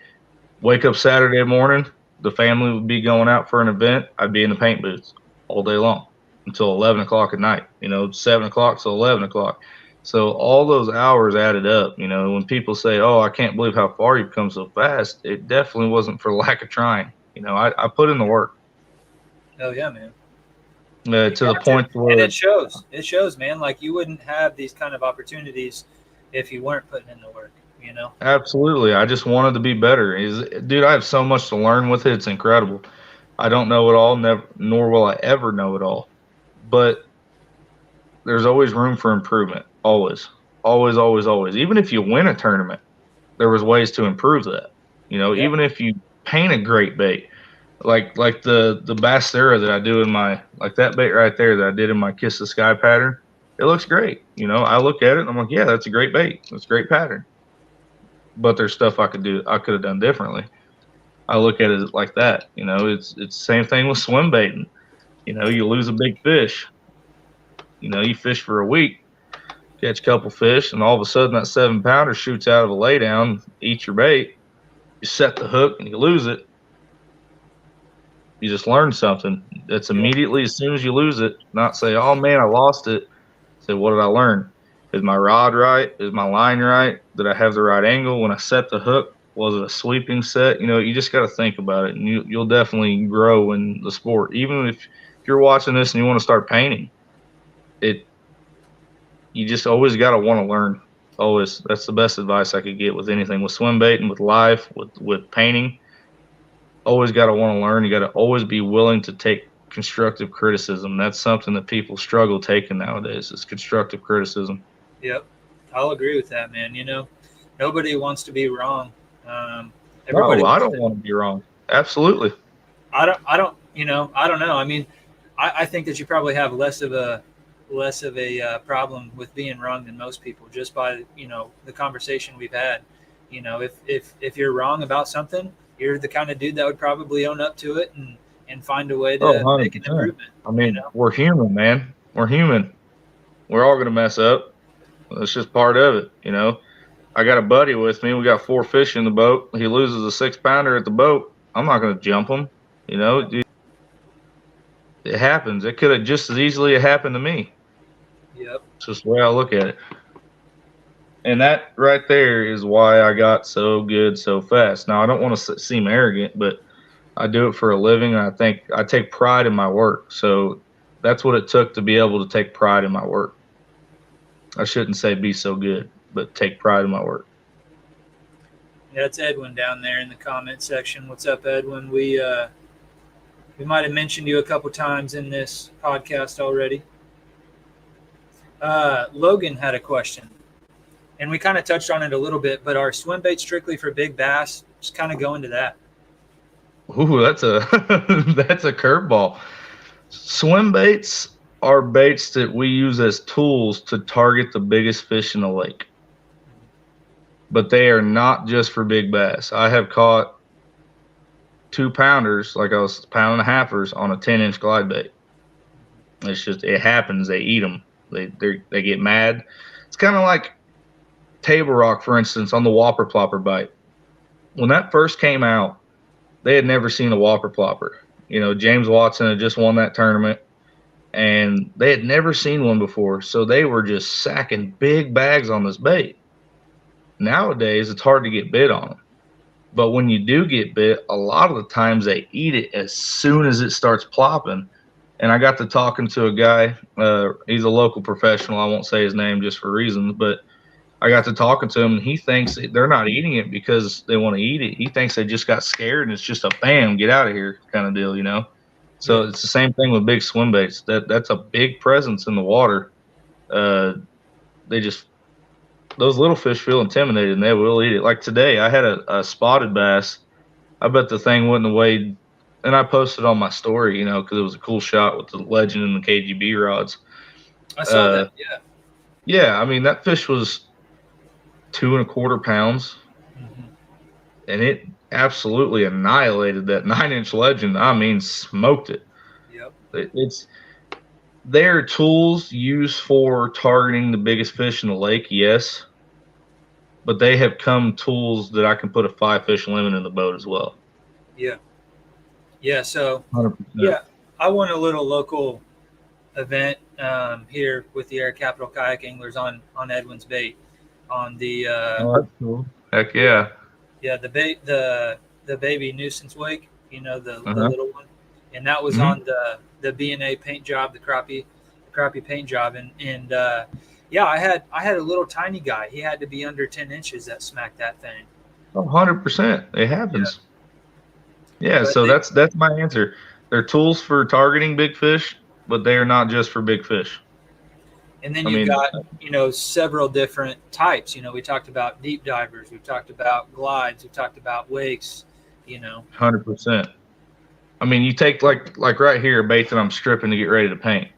Wake up Saturday morning, the family would be going out for an event. I'd be in the paint booth all day long until 11 o'clock at night, 7 o'clock till 11 o'clock. So all those hours added up. When people say, oh, I can't believe how far you've come so fast, it definitely wasn't for lack of trying. I put in the work. Oh, yeah, man. To the point where. And it shows. It shows, man. Like you wouldn't have these kind of opportunities if you weren't putting in the work, Absolutely. I just wanted to be better. Dude, I have so much to learn with it. It's incredible. I don't know it all, nor will I ever know it all. But there's always room for improvement. Always, always, always, always. Even if you win a tournament, there was ways to improve that. Yep. Even if you paint a great bait, like the Bassera that I do in my, like that bait right there that I did in my Kiss the Sky pattern, it looks great. I look at it and I'm like, yeah, that's a great bait. That's a great pattern. But there's stuff I could have done differently. I look at it like that. It's the same thing with swim baiting. You lose a big fish. You fish for a week, catch a couple fish, and all of a sudden that 7-pounder shoots out of a laydown, eats your bait. You set the hook and you lose it. You just learn something. That's immediately as soon as you lose it. Not say, "Oh man, I lost it." Say, "What did I learn? Is my rod right? Is my line right? Did I have the right angle when I set the hook? Was it a sweeping set?" You just got to think about it, and you'll definitely grow in the sport. Even if you're watching this and you want to start painting, you just always got to want to learn. Always. That's the best advice I could get with anything, with swim baiting, with life, with painting. Always got to want to learn. You got to always be willing to take constructive criticism. That's something that people struggle taking nowadays, is constructive criticism. Yep. I'll agree with that, man. Nobody wants to be wrong. No, I don't want to be wrong. Absolutely. I don't know. I mean, I think that you probably have less of a problem with being wrong than most people, just by the conversation we've had. If you're wrong about something, you're the kind of dude that would probably own up to it and find a way to make an improvement. I mean, we're human, man. We're human. We're all gonna mess up. That's just part of it. I got a buddy with me. We got 4 fish in the boat. He loses a 6-pounder at the boat. I'm not gonna jump him. It happens. It could have just as easily happened to me. Yep. It's just the way I look at it. And that right there is why I got so good so fast. Now, I don't want to seem arrogant, but I do it for a living, and I think I take pride in my work. So that's what it took to be able to take pride in my work. I shouldn't say be so good, but take pride in my work. Yeah, it's Edwin down there in the comment section. What's up, Edwin? We might have mentioned you a couple times in this podcast already. Logan had a question, and we kind of touched on it a little bit, but are swim baits strictly for big bass? Just kind of go into that. Ooh, that's a that's a curveball. Swim baits are baits that we use as tools to target the biggest fish in the lake. But they are not just for big bass. I have caught 2-pounders, like I was pounding the halfers, on a 10-inch glide bait. It happens. They eat them. They get mad. It's kind of like table rock, for instance, on the whopper plopper bite. When that first came out, they had never seen a whopper plopper. James Watson had just won that tournament, and they had never seen one before. So they were just sacking big bags on this bait. Nowadays, it's hard to get bit on them. But when you do get bit, a lot of the times they eat it as soon as it starts plopping. And I got to talking to a guy. He's a local professional. I won't say his name just for reasons, but I got to talking to him, and he thinks they're not eating it because they want to eat it. He thinks they just got scared, and it's just a bam, get out of here kind of deal, So It's the same thing with big swim baits. That's a big presence in the water. Those little fish feel intimidated, and they will eat it. Like today, I had a spotted bass. I bet the thing wouldn't have weighed, and I posted on my story, because it was a cool shot with the Legend and the KGB rods. I saw that, yeah. Yeah, I mean, that fish was 2.25 pounds, and it absolutely annihilated that 9-inch Legend. I mean, smoked it. Yep. They're tools used for targeting the biggest fish in the lake, yes, but they have come tools that I can put a 5-fish limit in the boat as well. Yeah. Yeah. So 100%. Yeah, I won a little local event here with the Air Capital Kayak Anglers on Edwin's bait. On the that's cool. Heck yeah. Yeah, the baby nuisance wake, the little one, and that was on the B&A paint job, the crappie paint job, and yeah, I had a little tiny guy. He had to be under 10 inches that smacked that thing. 100%. It happens. Yeah, so that's my answer. They're tools for targeting big fish, but they are not just for big fish. And then I you've mean, got, several different types. We talked about deep divers, we've talked about glides, we've talked about wakes, 100%. I mean, you take like right here, a bait that I'm stripping to get ready to paint.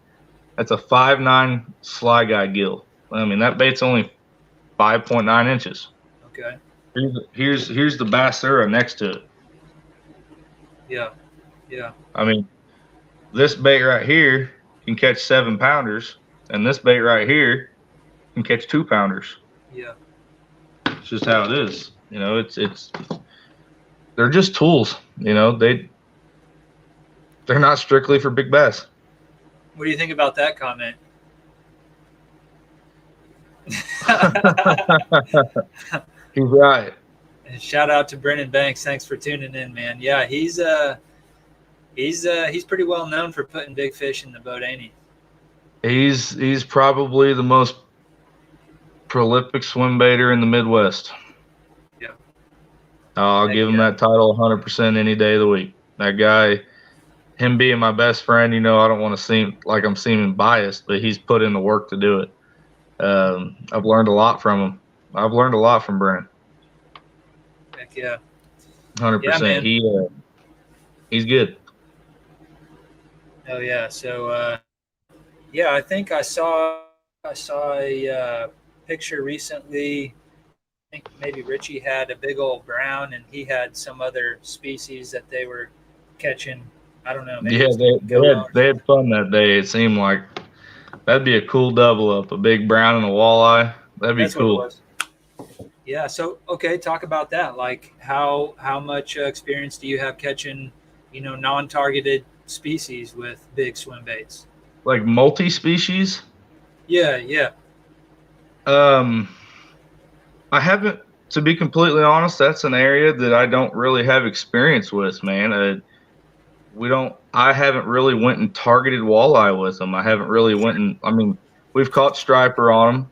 That's a 5'9" Sly Guy gill. I mean, that bait's only 5.9 inches. Okay. Here's the Bassura next to it. Yeah. Yeah. I mean, this bait right here can catch 7-pounders, and this bait right here can catch 2-pounders. Yeah. It's just how it is. It's they're just tools. They're not strictly for big bass. What do you think about that comment? He's right. And shout out to Brennan Banks. Thanks for tuning in, man. Yeah, he's pretty well known for putting big fish in the boat, ain't he? He's probably the most prolific swim baiter in the Midwest. Yeah. I'll give him that title 100% any day of the week. That guy, him being my best friend, I don't want to seem like I'm seeming biased, but he's put in the work to do it. I've learned a lot from him. I've learned a lot from Brennan. Heck yeah. 100%. Yeah, he's good. Oh yeah. So I think I saw a picture recently. I think maybe Richie had a big old brown, and he had some other species that they were catching. I don't know. Yeah, they had fun that day. It seemed like that'd be a cool double up, a big brown and a walleye. That'd be cool. What it was. Yeah. So okay, talk about that. Like how much experience do you have catching, non-targeted species with big swim baits? Like multi-species? Yeah. I haven't, to be completely honest, that's an area that I don't really have experience with, man. I haven't really went and targeted walleye with them. I haven't really we've caught striper on them.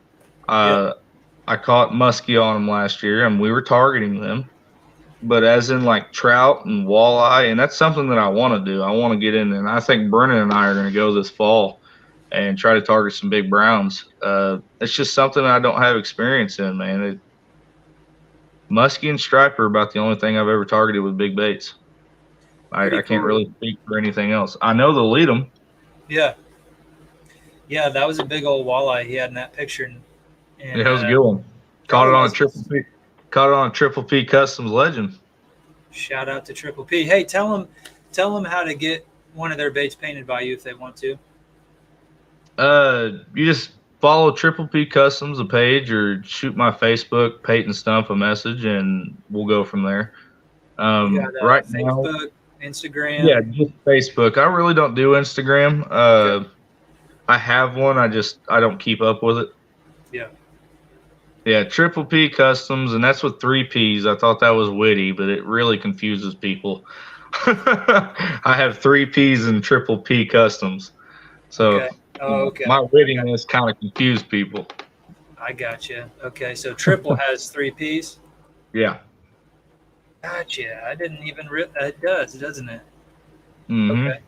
I caught muskie on them last year, and we were targeting them. But as in like trout and walleye, and that's something that I want to do. I want to get in, and I think Brennan and I are going to go this fall and try to target some big browns. It's just something I don't have experience in, man. Muskie and striper are about the only thing I've ever targeted with big baits. I can't really speak for anything else. I know they'll lead them. Yeah, that was a big old walleye he had in that picture. And yeah, it was a good one. Caught it on a Triple P. Caught it on a Triple P Customs Legend. Shout out to Triple P. Hey, tell them how to get one of their baits painted by you if they want to. You just follow Triple P Customs, a page, or shoot my Facebook, Peyton Stumpf, a message, and we'll go from there. Right Facebook, now, Instagram. Yeah, just Facebook. I really don't do Instagram. Okay. I have one. I don't keep up with it. Yeah. Yeah, Triple P Customs, and that's with 3 P's. I thought that was witty, but it really confuses people. I have 3 P's in Triple P Customs. So okay. My wittiness kind of confused people. I got you. Okay, so Triple has 3 P's? Yeah. Gotcha. I didn't even it does, doesn't it? Mm-hmm. Okay.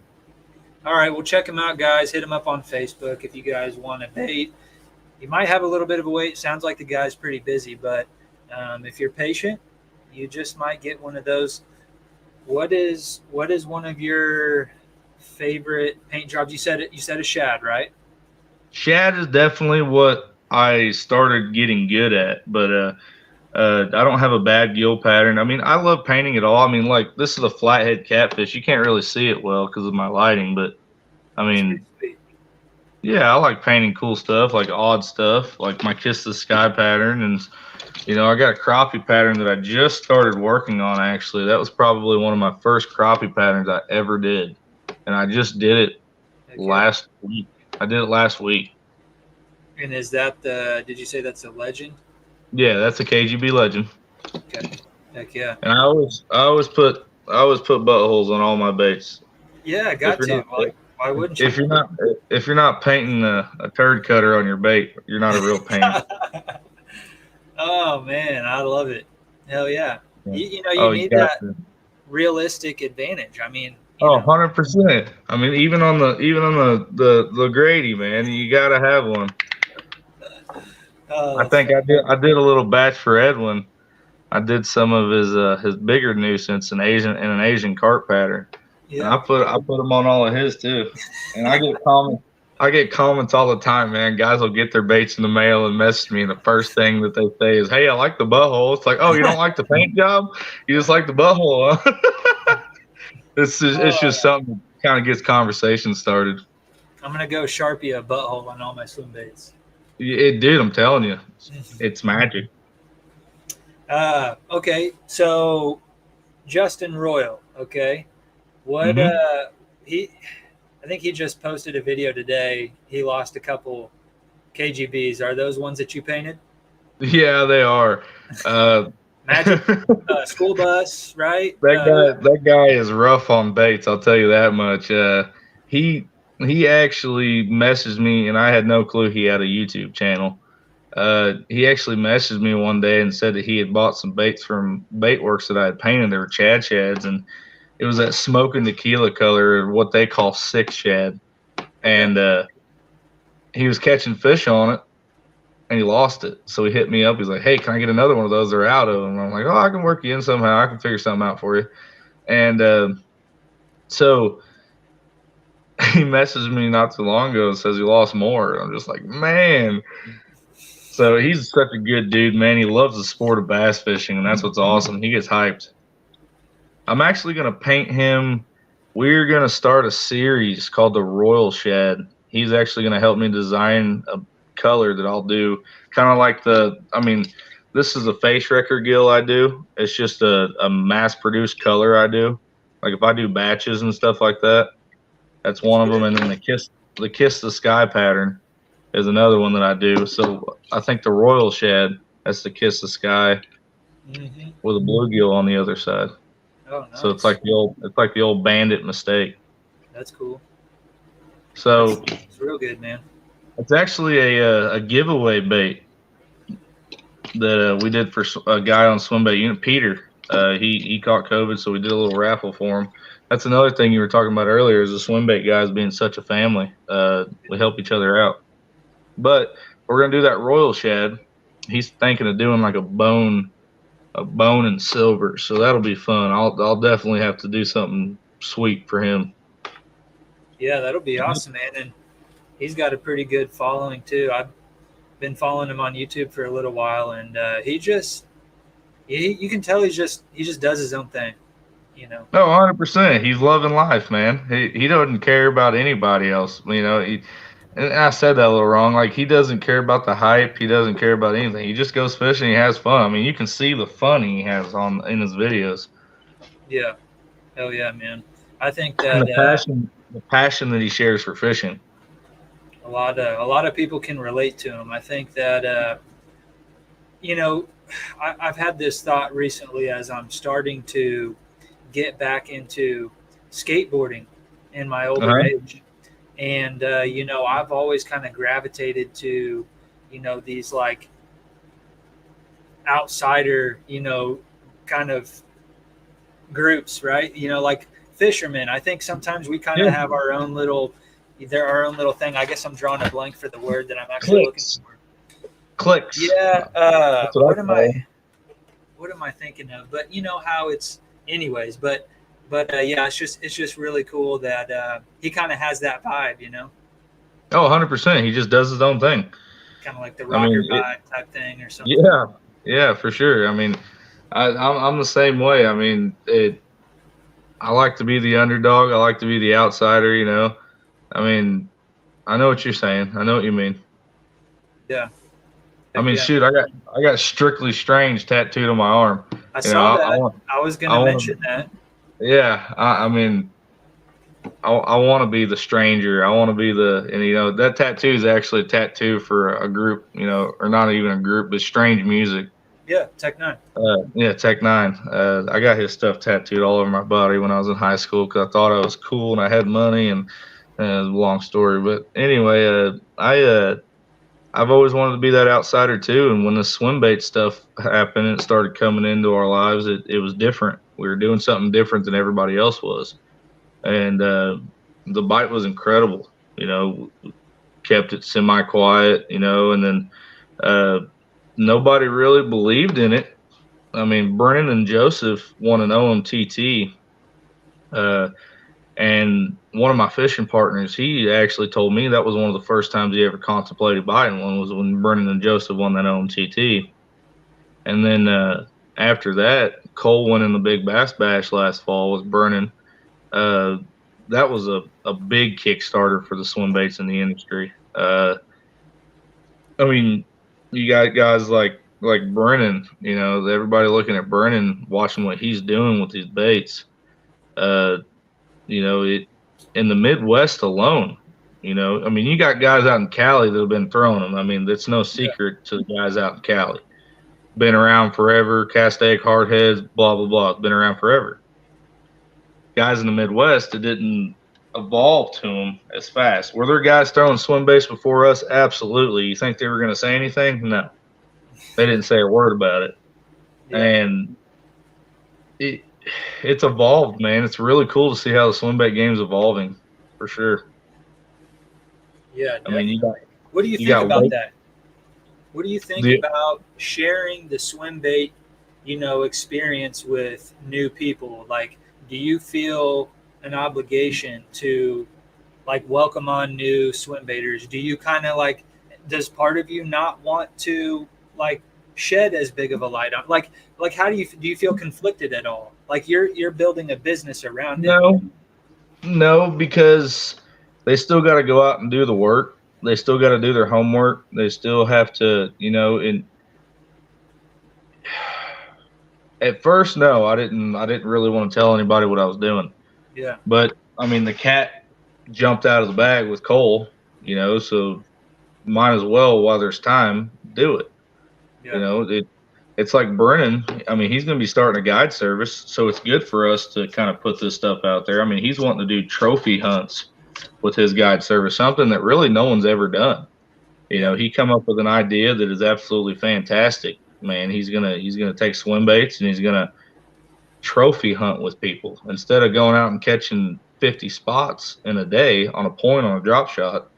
All right, well, check him out, guys. Hit him up on Facebook if you guys want a bait. You might have a little bit of a wait. Sounds like the guy's pretty busy, but if you're patient, you just might get one of those. What is one of your favorite paint jobs? You said a shad, right? Shad is definitely what I started getting good at, but I don't have a bad gill pattern. I mean, I love painting it all. I mean, like this is a flathead catfish. You can't really see it well because of my lighting, but I mean, yeah, I like painting cool stuff, like odd stuff, like my Kiss the Sky pattern. And, I got a crappie pattern that I just started working on, actually. That was probably one of my first crappie patterns I ever did. And I just did it last week. I did it last week. And is that did you say that's a legend? Yeah, that's a KGB legend. Okay. Heck yeah. And I always put buttholes on all my baits. Yeah, I got to. Why wouldn't you? If you're not painting a turd cutter on your bait, you're not a real painter. Oh man, I love it. Hell yeah. You need that realistic advantage. I mean, 100%. I mean, even on the Grady, man, you gotta have one. I That's think funny. I did a little batch for Edwin. I did some of his bigger nuisance in an Asian carp pattern, and Yeah. I put him on all of his too. And I get comments all the time, man. Guys will get their baits in the mail and message me, and the first thing that they say is, "Hey, I like the butthole." It's like, oh, you don't like the paint job? You just like the butthole, huh? It's Oh, just something that kind of gets conversation started. I'm gonna go Sharpie a butthole on all my swim baits. It did. I'm telling you, it's magic. Okay, so Justin Royal. Okay, what Hmm. he? I think he just posted a video today. He lost a couple KGBs. Are those ones that you painted? Yeah, they are. Uh, Magic school bus, right? That guy is rough on baits. I'll tell you that much. He he actually messaged me, and I had no clue he had a YouTube channel. He actually messaged me one day and said that he had bought some baits from Bait Wrx that I had painted. They were Chad shads, and it was that smoke and tequila color, what they call six shad. Okay. And he was catching fish on it, and he lost it. So he hit me up. He's like, "Hey, can I get another one of those? They're out of them." And I'm like, "Oh, I can work you in somehow. I can figure something out for you." And so he messaged me not too long ago and says he lost more. I'm just like, man. So he's such a good dude, man. He loves the sport of bass fishing, and that's what's awesome. He gets hyped. I'm actually gonna paint him. We're gonna start a series called the Royal Shed. He's actually gonna help me design a color that I'll do, kind of like this is a face wrecker gill I do. It's just a mass produced color I do. Like if I do batches and stuff like that, that's That's one of them. good. And then the kiss the sky pattern is another one that I do. So I think the Royal Shed, that's the kiss the sky Hmm. with a bluegill on the other side. Oh, So nice. it's like the old bandit mistake. That's cool. So It's real good, man. it's actually a giveaway bait that we did for a guy on Swimbait Unit, Peter. He caught COVID, so we did a little raffle for him. That's another thing you were talking about earlier is the Swimbait guys being such a family. We help each other out. But we're gonna do that Royal Shad. He's thinking of doing like a bone and silver, so that'll be fun. I'll definitely have to do something sweet for him. Yeah, that'll be awesome, man. And he's got a pretty good following too. I've been following him on YouTube for a little while, and you can tell he just does his own thing, you know. No, 100%. He's loving life, man. He doesn't care about anybody else. And I said that a little wrong. Like he doesn't care about the hype. He doesn't care about anything. He just goes fishing. He has fun. I mean, you can see the fun he has on in his videos Yeah, hell yeah, man. I think and that the passion that he shares for fishing. a lot of people can relate to him. I think that you know, I've had this thought recently as I'm starting to get back into skateboarding in my Uh older huh. age. And, I've always kind of gravitated to, these like outsider, kind of groups, right? Like fishermen. I think sometimes we kind Yeah. of have our own little thing. I guess I'm drawing a blank for the word that I'm actually looking Clicks. for. Clicks. Yeah. That's what I call them. What am I thinking of? But you know how it's, anyways. But yeah, it's just really cool that he kind of has that vibe, Oh, 100%. He just does his own thing. kind of like the I rocker mean, vibe type thing or something. yeah, yeah, for sure. I mean, I'm the same way. I mean, I like to be the underdog. I like to be the outsider. I mean, I know what you're saying. I know what you mean. Yeah. I Heck mean, yeah. shoot, I got strictly strange tattooed on my arm. I You know, saw I that. want, I was going I to want mention to, that. yeah. I mean, I want to be the stranger. I want to be and that tattoo is actually a tattoo for a group. Or not even a group, but Strange Music. Yeah, Tech Nine. Yeah, Tech Nine. I got his stuff tattooed all over my body when I was in high school because I thought I was cool and I had money and it's a long story. But anyway, I've always wanted to be that outsider too. And when the swim bait stuff happened and it started coming into our lives, it was different. We were doing something different than everybody else was, and the bite was incredible. Kept it semi quiet. And then Uh, Nobody really believed in it. I mean, Brennan and Joseph won an OMTT, and one of my fishing partners, he actually told me that was one of the first times he ever contemplated buying one was when Brennan and Joseph won that OMTT. And then after that, Cole went in the Big Bass Bash last fall with Brennan. That was a big Kickstarter for the swim baits in the industry. I mean, you got guys like Brennan, everybody looking at Brennan, watching what he's doing with these baits. It in the Midwest alone, I mean, you got guys out in Cali that have been throwing them. I mean, it's no secret to the guys out in Cali. Been around forever, cast egg, hardheads, blah, blah, blah. Been around forever. Guys in the Midwest, it didn't evolve to them as fast. Were there guys throwing swim baits before us? Absolutely. You think they were going to say anything? No. They didn't say a word about it. Yeah. And it's evolved, man. It's really cool to see how the swim bait game is evolving, for sure. Yeah, definitely. I mean, what do you think about that? What do you think about sharing the swim bait, experience with new people? Like, do you feel an obligation to, like, welcome on new swim baiters? Do you kind of does part of you not want to, like, shed as big of a light on? Like how do you feel conflicted at all? Like you're building a business around it? No, because they still got to go out and do the work. They still got to do their homework. They still have to, at first, no, I didn't really want to tell anybody what I was doing. Yeah. But I mean, the cat jumped out of the bag with Cole, so might as well, while there's time, do it. Yeah. It's like Brennan. I mean, he's going to be starting a guide service, so it's good for us to kind of put this stuff out there. I mean, he's wanting to do trophy hunts with his guide service, something that really no one's ever done. He come up with an idea that is absolutely fantastic. Man, he's gonna take swim baits and he's gonna trophy hunt with people instead of going out and catching 50 spots in a day on a point on a drop shot.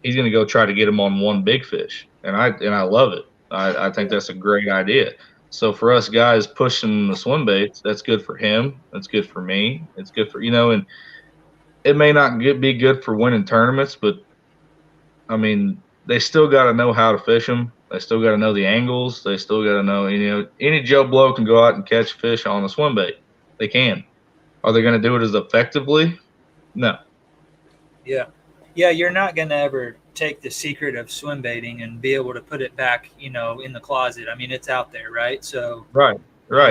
He's gonna go try to get them on one big fish, and I love it. I think that's a great idea. So for us guys pushing the swim baits, that's good for him. That's good for me. It's good for and it may not be good for winning tournaments, but I mean, they still got to know how to fish them. They still got to know the angles. They still got to know, any Joe Blow can go out and catch fish on a swim bait. They can. Are they going to do it as effectively? No. Yeah. Yeah, you're not going to ever take the secret of swim baiting and be able to put it back, in the closet. I mean, it's out there, right? So Right,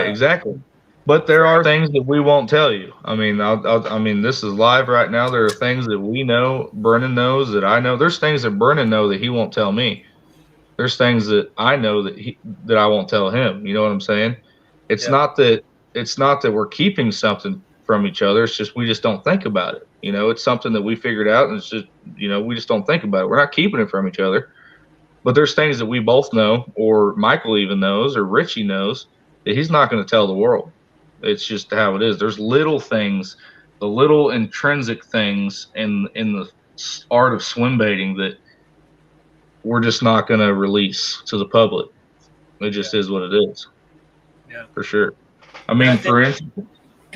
exactly. But there are things that we won't tell you. I mean, I mean, this is live right now. There are things that we know, Brennan knows, that I know. There's things that Brennan know that he won't tell me. There's things that I know that I won't tell him. You know what I'm saying? It's not that we're keeping something from each other. It's just we just don't think about it. It's something that we figured out, and it's just we just don't think about it. We're not keeping it from each other. But there's things that we both know, or Michael even knows, or Richie knows, that he's not going to tell the world. It's just how it is. There's little things, the little intrinsic things in the art of swim baiting that we're just not going to release to the public. It just is what it is. Yeah, for sure. I mean, for instance,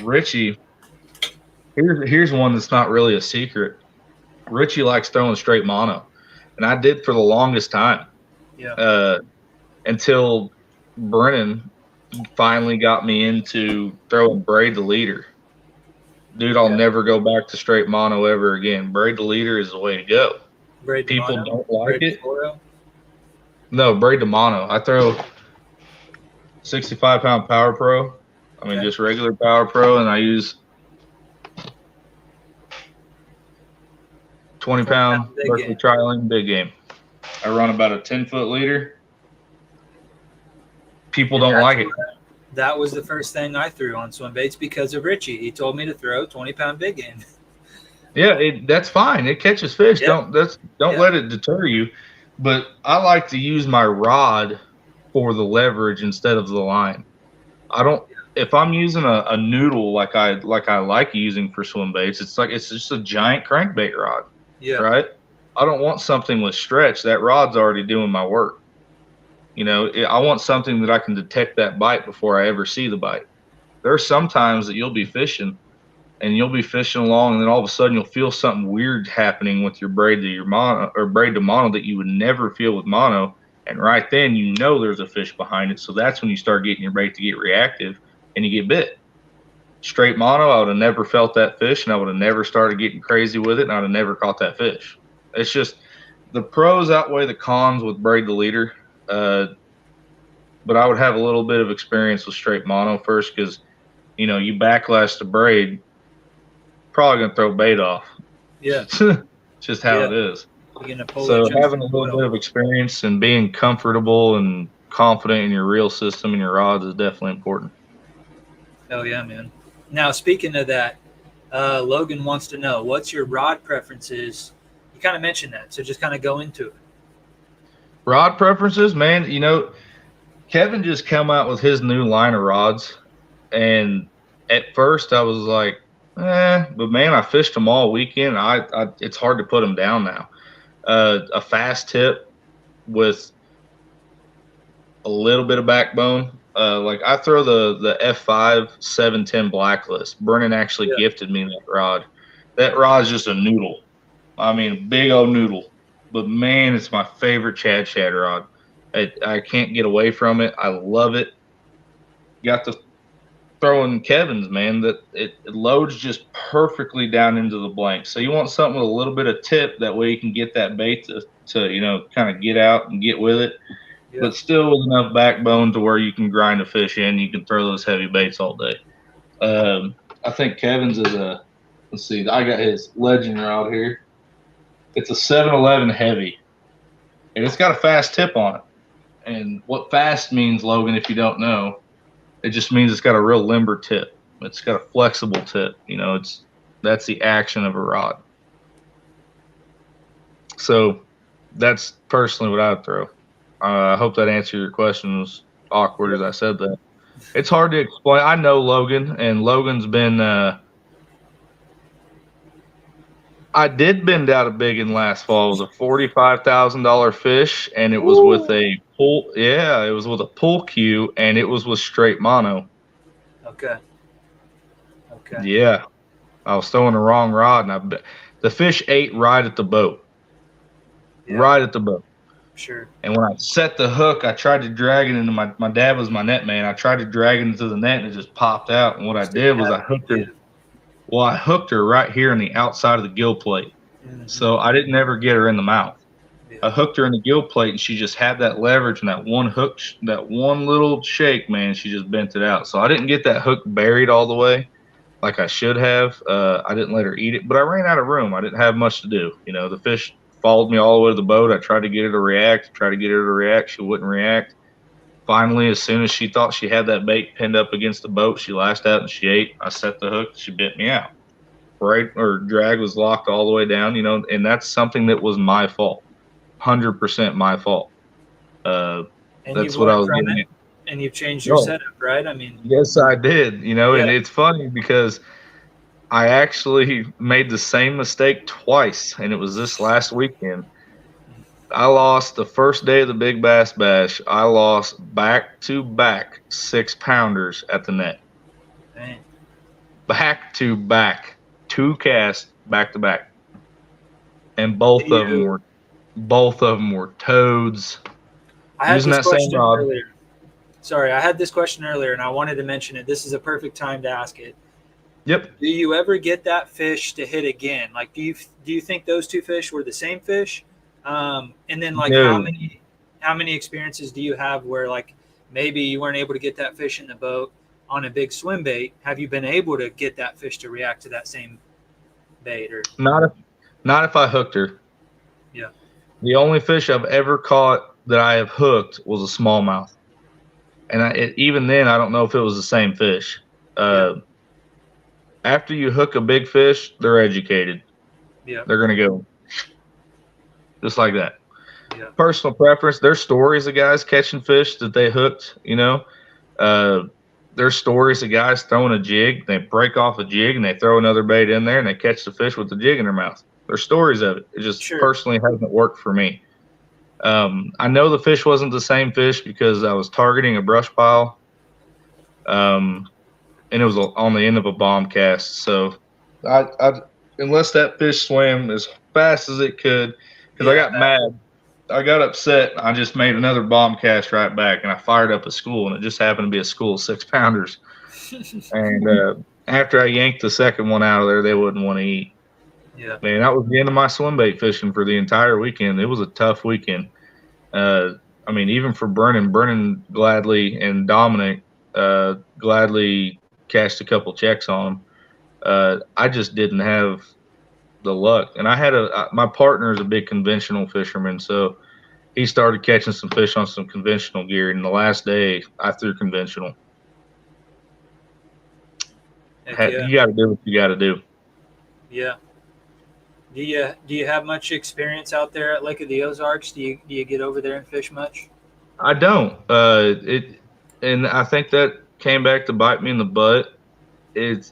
Richie, here's one that's not really a secret. Richie likes throwing straight mono, and I did for the longest time. Yeah. Until Brennan finally got me into throwing braid the leader. Dude, I'll never go back to straight mono ever again. Braid the leader is the way to go. Braid People mono? don't like braid it. No, braid the mono. I throw 65-pound Power Pro. I mean, just regular Power Pro, and I use 20-pound vertical trialing big game. I run about a 10-foot leader. People don't like it. That was the first thing I threw on swim baits because of Richie. He told me to throw 20-pound big game. Yeah, that's fine. It catches fish. Don't let it deter you. But I like to use my rod for the leverage instead of the line. I don't. If I'm using a noodle like I like using for swim baits, it's just a giant crankbait rod. Yeah. Right. I don't want something with stretch. That rod's already doing my work. I want something that I can detect that bite before I ever see the bite. There are some times that you'll be fishing and you'll be fishing along, and then all of a sudden you'll feel something weird happening with your braid to your mono or braid to mono that you would never feel with mono. And right then, there's a fish behind it. So that's when you start getting your bait to get reactive and you get bit. Straight mono, I would have never felt that fish, and I would have never started getting crazy with it, and I would have never caught that fish. It's just the pros outweigh the cons with braid the leader. But I would have a little bit of experience with straight mono first because, you backlash the braid, probably going to throw bait off. Yeah. Just how it is. So having a little bit of experience and being comfortable and confident in your reel system and your rods is definitely important. Oh, yeah, man. Now, speaking of that, Logan wants to know, what's your rod preferences? You kind of mentioned that, so just kind of go into it. Rod preferences, man, Kevin just came out with his new line of rods, and at first I was like, but man, I fished them all weekend. It's hard to put them down now. A fast tip with a little bit of backbone. Like I throw the F5 710 Blacklist. Brennan actually gifted me that rod. That rod is just a noodle. I mean, big old noodle. But man, it's my favorite shad rod. I can't get away from it. I love it. Got to throw in Kevin's, man, that it loads just perfectly down into the blank. So you want something with a little bit of tip, that way you can get that bait to kind of get out and get with it. Yeah. But still with enough backbone to where you can grind a fish in. You can throw those heavy baits all day. I think Kevin's is let's see, I got his Legend rod here. It's a 711 heavy, and it's got a fast tip on it. And what fast means, Logan, if you don't know, it just means it's got a real limber tip. It's got a flexible tip. That's the action of a rod. So that's personally what I would throw. I hope that answered your question. As awkward as I said that. It's hard to explain. I know Logan, and Logan's been I did bend out a big one last fall. It was a $45,000 fish, and it was with a pull. Yeah, it was with a pull cue, and it was with straight mono. Okay. Yeah, I was throwing the wrong rod, and the fish ate right at the boat. Yeah. Right at the boat. Sure. And when I set the hook, I tried to drag it into my dad was my net man. I tried to drag it into the net, and it just popped out. And what I did was I hooked her. Well, I hooked her right here on the outside of the gill plate. Mm-hmm. So I didn't ever get her in the mouth. Yeah. I hooked her in the gill plate, and she just had that leverage, and that one hook, that one little shake, man, she just bent it out. So I didn't get that hook buried all the way like I should have. I didn't let her eat it, but I ran out of room. I didn't have much to do. The fish followed me all the way to the boat. I tried to get her to react. She wouldn't react. Finally, as soon as she thought she had that bait pinned up against the boat, she lashed out and she ate. I set the hook. She bit me out. Right? Or drag was locked all the way down, and that's something that was my fault. 100% my fault. That's what I was getting at. And you've changed your setup, right? I mean, yes, I did, and it's funny because I actually made the same mistake twice, and it was this last weekend. I lost the first day of the Big Bass Bash. I lost back-to-back 6-pounders at the net. Dang. Back-to-back. 2 casts back-to-back. And both of them were toads. I had this question earlier. Sorry, I had this question earlier, and I wanted to mention it. This is a perfect time to ask it. Yep. Do you ever get that fish to hit again? Like, do you think those two fish were the same fish? And then, like, no. how many experiences do you have where, like, maybe you weren't able to get that fish in the boat on a big swim bait? Have you been able to get that fish to react to that same bait? Or not if I hooked her. Yeah. The only fish I've ever caught that I have hooked was a smallmouth, and even then I don't know if it was the same fish. After you hook a big fish, they're educated. Yeah. They're gonna go just like that. Yeah. Personal preference. There's stories of guys catching fish that they hooked. There's stories of guys throwing a jig. They break off a jig and they throw another bait in there and they catch the fish with the jig in their mouth. There's stories of it. It just personally hasn't worked for me. I know the fish wasn't the same fish because I was targeting a brush pile, and it was on the end of a bomb cast. So I unless that fish swam as fast as it could, because I Yeah. got mad. I got upset. I just made another bomb cast right back, and I fired up a school, and it just happened to be a school of 6-pounders. And after I yanked the second one out of there, they wouldn't want to eat. Yeah. Man, that was the end of my swim bait fishing for the entire weekend. It was a tough weekend. I mean, even for Brennan gladly and Dominic gladly cashed a couple checks on them. I just didn't have the luck. And I had my partner is a big conventional fisherman, so he started catching some fish on some conventional gear. And the last day, I threw conventional. Heck yeah. You got to do what you got to do. Yeah. Do you have much experience out there at Lake of the Ozarks? Do you get over there and fish much? I don't. And I think that came back to bite me in the butt.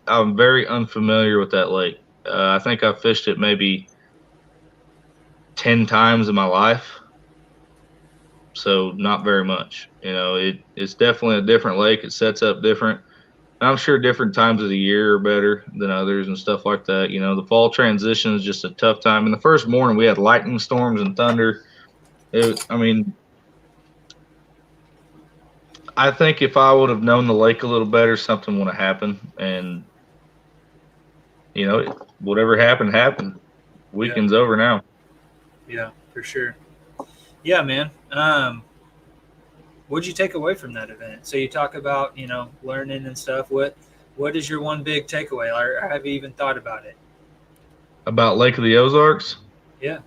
I'm very unfamiliar with that lake. I think I've fished it maybe 10 times in my life, so not very much. You know, it's definitely a different lake. It sets up different. I'm sure different times of the year are better than others and stuff like that. You know, the fall transition is just a tough time. In the first morning, we had lightning storms and thunder. I think if I would have known the lake a little better, something would have happened. And, you know, whatever happened, happened. Weekend's over now. Yeah, for sure. Yeah, man. What'd you take away from that event? So you talk about, you know, learning and stuff. What is your one big takeaway? Or have you even thought about it? About Lake of the Ozarks? Yeah.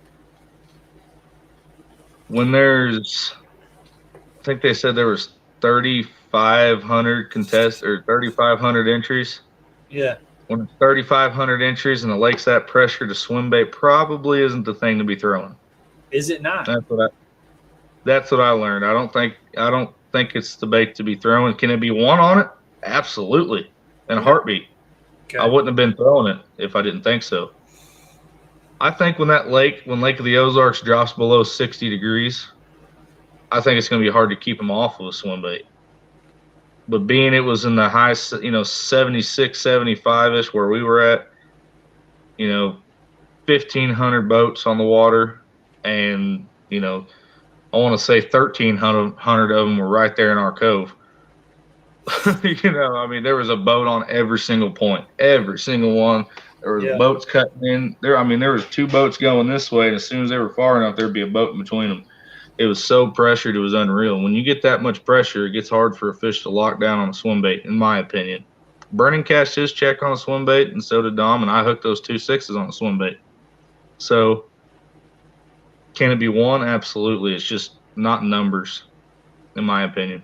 When I think they said there was 3,500 contests or 3,500 entries. Yeah. When it's 3,500 entries and the lake's that pressure, to swim bait probably isn't the thing to be throwing. Is it not? That's what I learned. I don't think it's the bait to be throwing. Can it be one on it? Absolutely. In a heartbeat. Okay. I wouldn't have been throwing it if I didn't think so. I think when Lake of the Ozarks drops below 60 degrees, I think it's going to be hard to keep them off of a swim bait. But being it was in the high, 76, 75-ish where we were at, 1,500 boats on the water, and, I want to say 1,300 of them were right there in our cove. There was a boat on every single point, every single one. There was boats cutting in there. There was 2 boats going this way, and as soon as they were far enough, there'd be a boat in between them. It was so pressured, it was unreal. When you get that much pressure, it gets hard for a fish to lock down on a swim bait, in my opinion. Brennan cashed his check on a swim bait, and so did Dom, and I hooked those 2 6s on a swim bait. So, can it be one? Absolutely. It's just not numbers, in my opinion.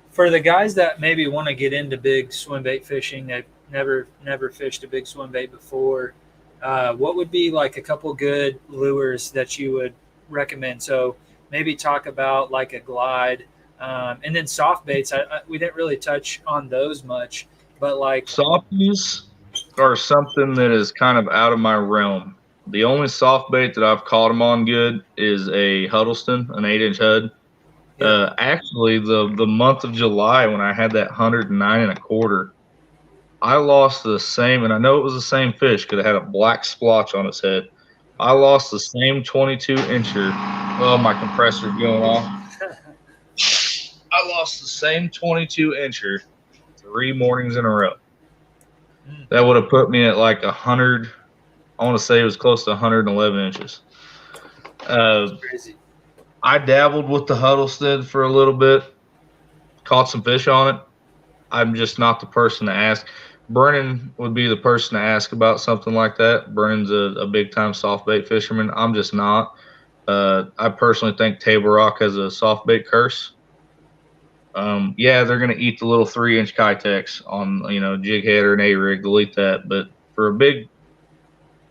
For the guys that maybe want to get into big swim bait fishing, they've never fished a big swim bait before, what would be like a couple good lures that you would recommend? So maybe talk about like a glide, and then soft baits. We didn't really touch on those much, but like softies are something that is kind of out of my realm. The only soft bait that I've caught them on good is a Huddleston, an 8-inch Hud. Yeah. Actually, the month of July when I had that 109 1/4, I lost the same, and I know it was the same fish because it had a black splotch on its head. I lost the same 22-incher. Oh, my compressor's going off. I lost the same 22-incher 3 mornings in a row. That would have put me at like 100. I want to say it was close to 111 inches. That's crazy. I dabbled with the Huddleston for a little bit, caught some fish on it. I'm just not the person to ask. Brennan would be the person to ask about something like that. Brennan's a big-time soft bait fisherman. I'm just not. I personally think Table Rock has a soft bait curse. Yeah, they're going to eat the little 3-inch Kitex on, jig head or an A-rig. They'll eat that. But for a big,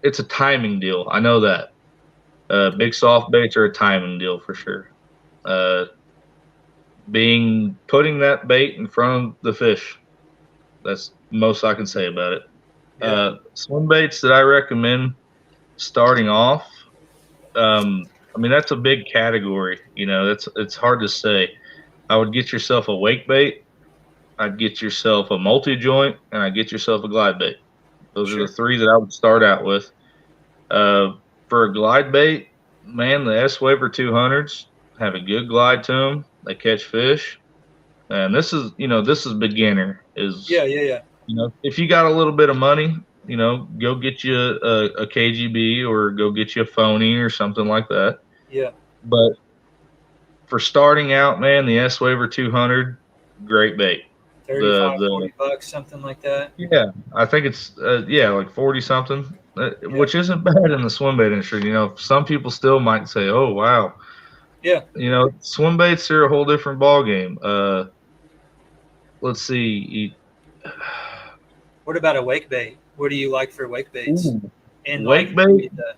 it's a timing deal. I know that. Big soft baits are a timing deal for sure. Putting that bait in front of the fish. That's most I can say about it. Yeah. Swim baits that I recommend starting off, I mean, that's a big category. You know, it's hard to say. I would get yourself a wake bait. I'd get yourself a multi-joint, and I'd get yourself a glide bait. Those are the Sure. three that I would start out with. Uh, for a glide bait, man, the S-Waver 200s have a good glide to them. They catch fish. And this is, this is beginner. Yeah, yeah, yeah. If you got a little bit of money, go get you a KGB or go get you a phony or something like that. Yeah. But for starting out, man, the S-Waver 200, great bait. 35, $40, something like that. Yeah, I think it's like 40 something, which isn't bad in the swim bait industry. Some people still might say, "Oh, wow." Yeah. Swim baits are a whole different ball game. Let's see. What about a wake bait? What do you like for wake baits? In wake like bait, the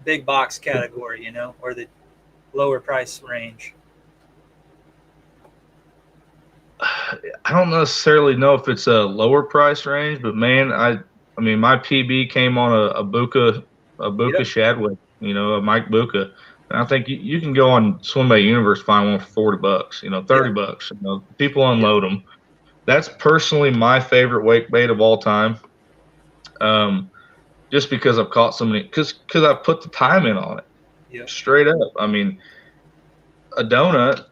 big box category, or the lower price range? I don't necessarily know if it's a lower price range, but man, I mean, my PB came on a Buka Shadwick, a Mike Buka, and I think you can go on Swimbait Universe find one for $40, $30. People unload them. That's personally my favorite wake bait of all time. Just because I've caught so many, because I put the time in on it. Yeah. Straight up. I mean, a donut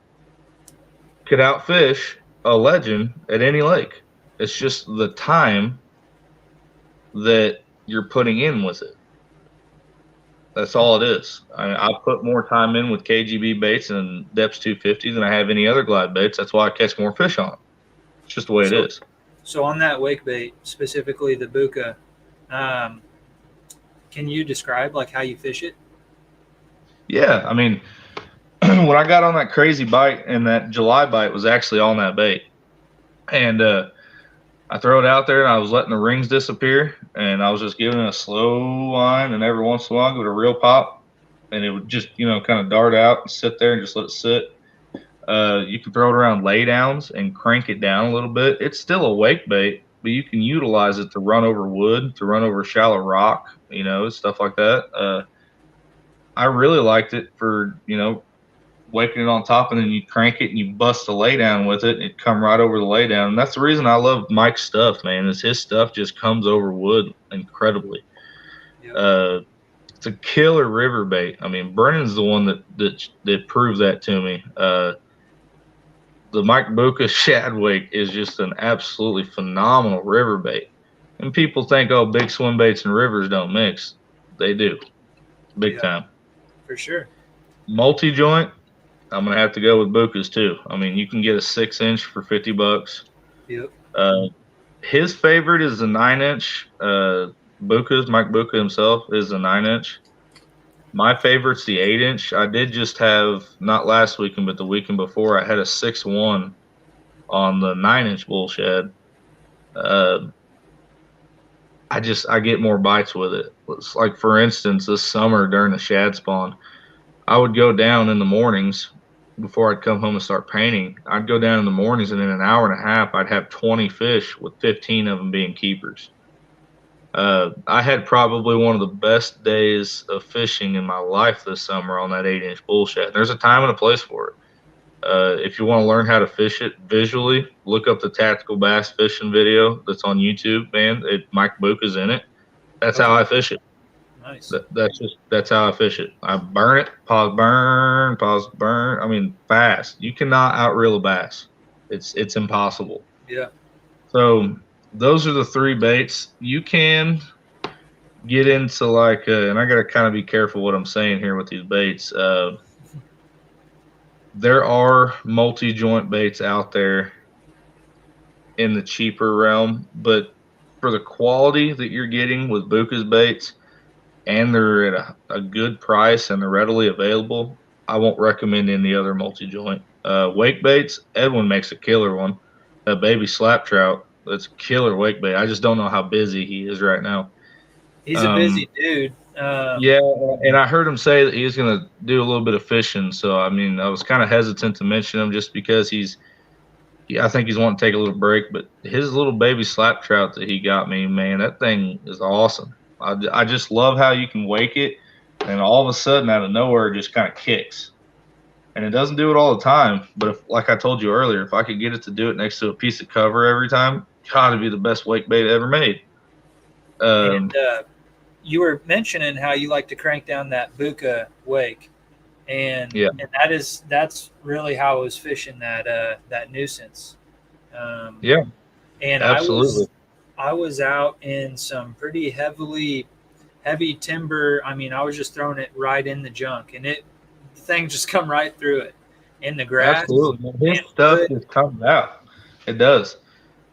could outfish a legend at any lake. It's just the time that you're putting in with it. That's all it is. I put more time in with KGB baits and Depths 250 than I have any other glide baits. That's why I catch more fish on them. It's just the way it is. So on that wake bait, specifically the Buka, can you describe like how you fish it? Yeah, I mean, when I got on that crazy bite, and that July bite was actually on that bait, and I throw it out there, and I was letting the rings disappear, and I was just giving it a slow line, and every once in a while, give it a real pop, and it would just kind of dart out and sit there and just let it sit. You can throw it around laydowns and crank it down a little bit. It's still a wake bait, but you can utilize it to run over wood, to run over shallow rock, stuff like that. I really liked it for, waking it on top, and then you crank it and you bust the laydown with it, and it come right over the laydown. And that's the reason I love Mike's stuff, man, is his stuff just comes over wood incredibly. Yep. It's a killer river bait. I mean, Brennan's the one that proved that to me. The Mike Buka Shadwake is just an absolutely phenomenal river bait. And people think, oh, big swim baits and rivers don't mix. They do. Big time. For sure. Multi-joint, I'm going to have to go with Buka's too. I mean, you can get a 6-inch for $50. Yep. His favorite is the 9-inch. Buka's, Mike Buka himself, is a 9-inch. My favorite's the 8-inch. I did just have, not last weekend, but the weekend before, I had a 6-1 on the 9-inch bull shad. I get more bites with it. It's like, for instance, this summer during the shad spawn, I would go down in the mornings before I'd come home and start painting. I'd go down in the mornings, and in an hour and a half, I'd have 20 fish with 15 of them being keepers. I had probably one of the best days of fishing in my life this summer on that 8-inch bull shad. There's a time and a place for it. If you want to learn how to fish it visually, look up the tactical bass fishing video that's on YouTube, man. Mike Buka's in it. That's how I fish it. Nice. That's how I fish it. I burn it, pause, burn. I mean, fast. You cannot outreel a bass. It's impossible. Yeah. So those are the three baits. You can get into like, and I got to kind of be careful what I'm saying here with these baits. There are multi-joint baits out there in the cheaper realm, but for the quality that you're getting with Buka's baits, and they're at a good price and they're readily available, I won't recommend any other multi-joint. Wake baits, Edwin makes a killer one. A baby slap trout, that's a killer wake bait. I just don't know how busy he is right now. He's a busy dude. Yeah, and I heard him say that he's going to do a little bit of fishing. So, I mean, I was kind of hesitant to mention him just because I think he's wanting to take a little break. But his little baby slap trout that he got me, man, that thing is awesome. I just love how you can wake it and all of a sudden, out of nowhere, it just kind of kicks. And it doesn't do it all the time, but if, like I told you earlier, if I could get it to do it next to a piece of cover every time, God, it'd be the best wake bait ever made. And you were mentioning how you like to crank down that Buka wake, and Yeah. and that's really how I was fishing that nuisance. Yeah, And absolutely. I was out in some pretty heavy timber. I mean, I was just throwing it right in the junk, and the thing just come right through it in the grass. Absolutely. His And stuff wood. just comes out. It does.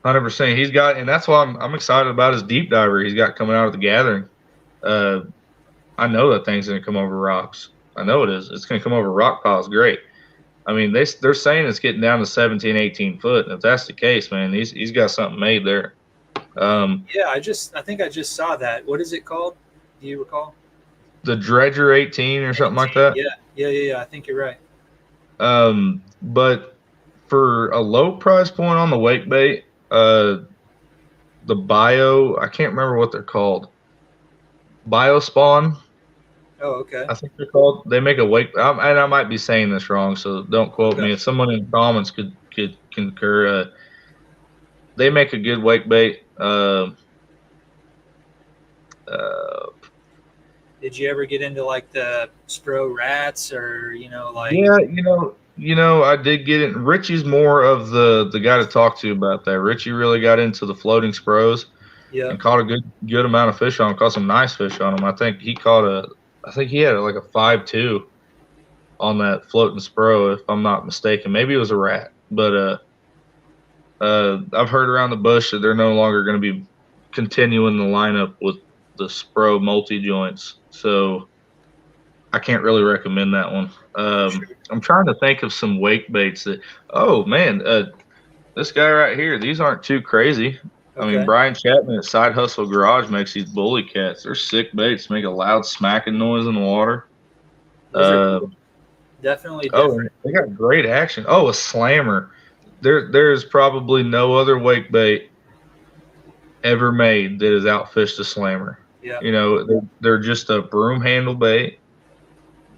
100%. He's got, and that's why I'm excited about his deep diver he's got coming out of the gathering. I know that thing's going to come over rocks. I know it is. It's going to come over rock piles. Great. I mean, they're saying it's getting down to 17, 18 foot. And if that's the case, man, he's got something made there. Yeah, I think I just saw that. What is it called? Do you recall? The Dredger 18 or something like 18. that. Yeah. I think you're right. But for a low price point on the wake bait, the bio, I can't remember what they're called. Biospawn, Oh, okay. I think they're called. They make a wake, and I might be saying this wrong, so don't quote me. If someone in the comments could concur, they make a good wake bait. Did you ever get into like the Spro rats or like? Yeah, I did get it. Richie's more of the guy to talk to about that. Richie really got into the floating spros and caught a good amount of fish on them. Caught some nice fish on them. I think he had like a 5.2 on that floating spro, if I'm not mistaken. Maybe it was a rat, but I've heard around the bush that they're no longer going to be continuing the lineup with the Spro multi joints, so I can't really recommend that one. I'm trying to think of some wake baits that. Oh man, this guy right here. These aren't too crazy. Okay. I mean, Brian Chapman at Side Hustle Garage makes these bully cats. They're sick baits. Make a loud smacking noise in the water. Those are cool. Definitely different. Oh, they got great action. Oh, a slammer. There's probably no other wake bait ever made that has outfished a slammer. Yeah. They're just a broom handle bait,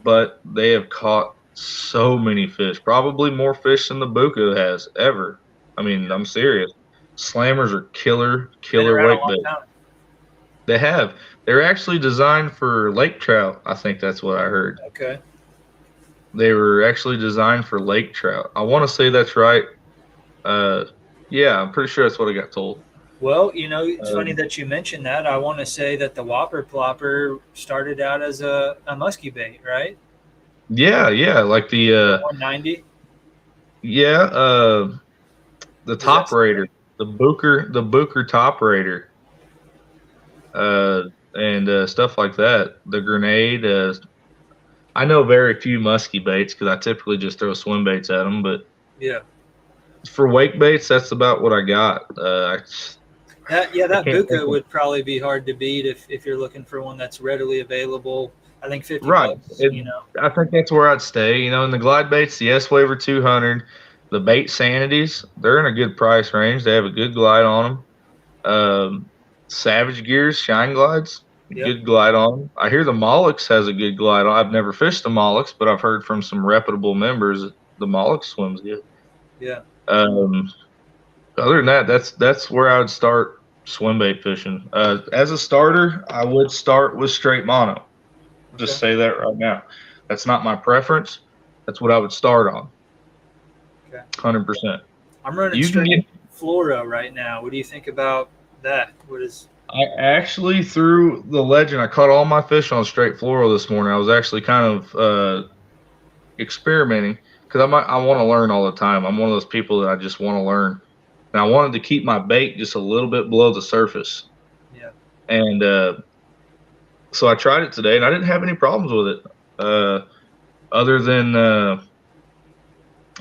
but they have caught so many fish. Probably more fish than the Buka has ever. I mean, I'm serious. Slammers are killer wake bait. They have. They're actually designed for lake trout. I think that's what I heard. Okay. They were actually designed for lake trout. I want to say that's right. Yeah, I'm pretty sure that's what I got told. Well, it's funny that you mentioned that. I want to say that the Whopper Plopper started out as a musky bait, right? Yeah, like the 190. Yeah, the top raider, the Booker top raider, and stuff like that. The grenade. I know very few musky baits because I typically just throw swim baits at them, but yeah, for wake baits, that's about what I got. That Buka would probably be hard to beat if you're looking for one that's readily available. I think 50 right. bucks, I think that's where I'd stay. In the glide baits, the S-Waver 200, the bait sanities, they're in a good price range. They have a good glide on them. Savage Gears Shine Glides, good glide on them. I hear the Mollix has a good glide on. I've never fished the Mollix, but I've heard from some reputable members that the Mollix swims good. Yeah. Other than that, that's where I would start swim bait fishing. As a starter, I would start with straight mono. Just say that right now. That's not my preference. That's what I would start on. Okay. 100%. I'm running straight fluoro right now. What do you think about that? I actually, through the legend, I caught all my fish on straight fluoro this morning. I was actually kind of experimenting because I want to learn all the time. I'm one of those people that I just want to learn. And I wanted to keep my bait just a little bit below the surface. Yeah. And so I tried it today, and I didn't have any problems with it. Other than I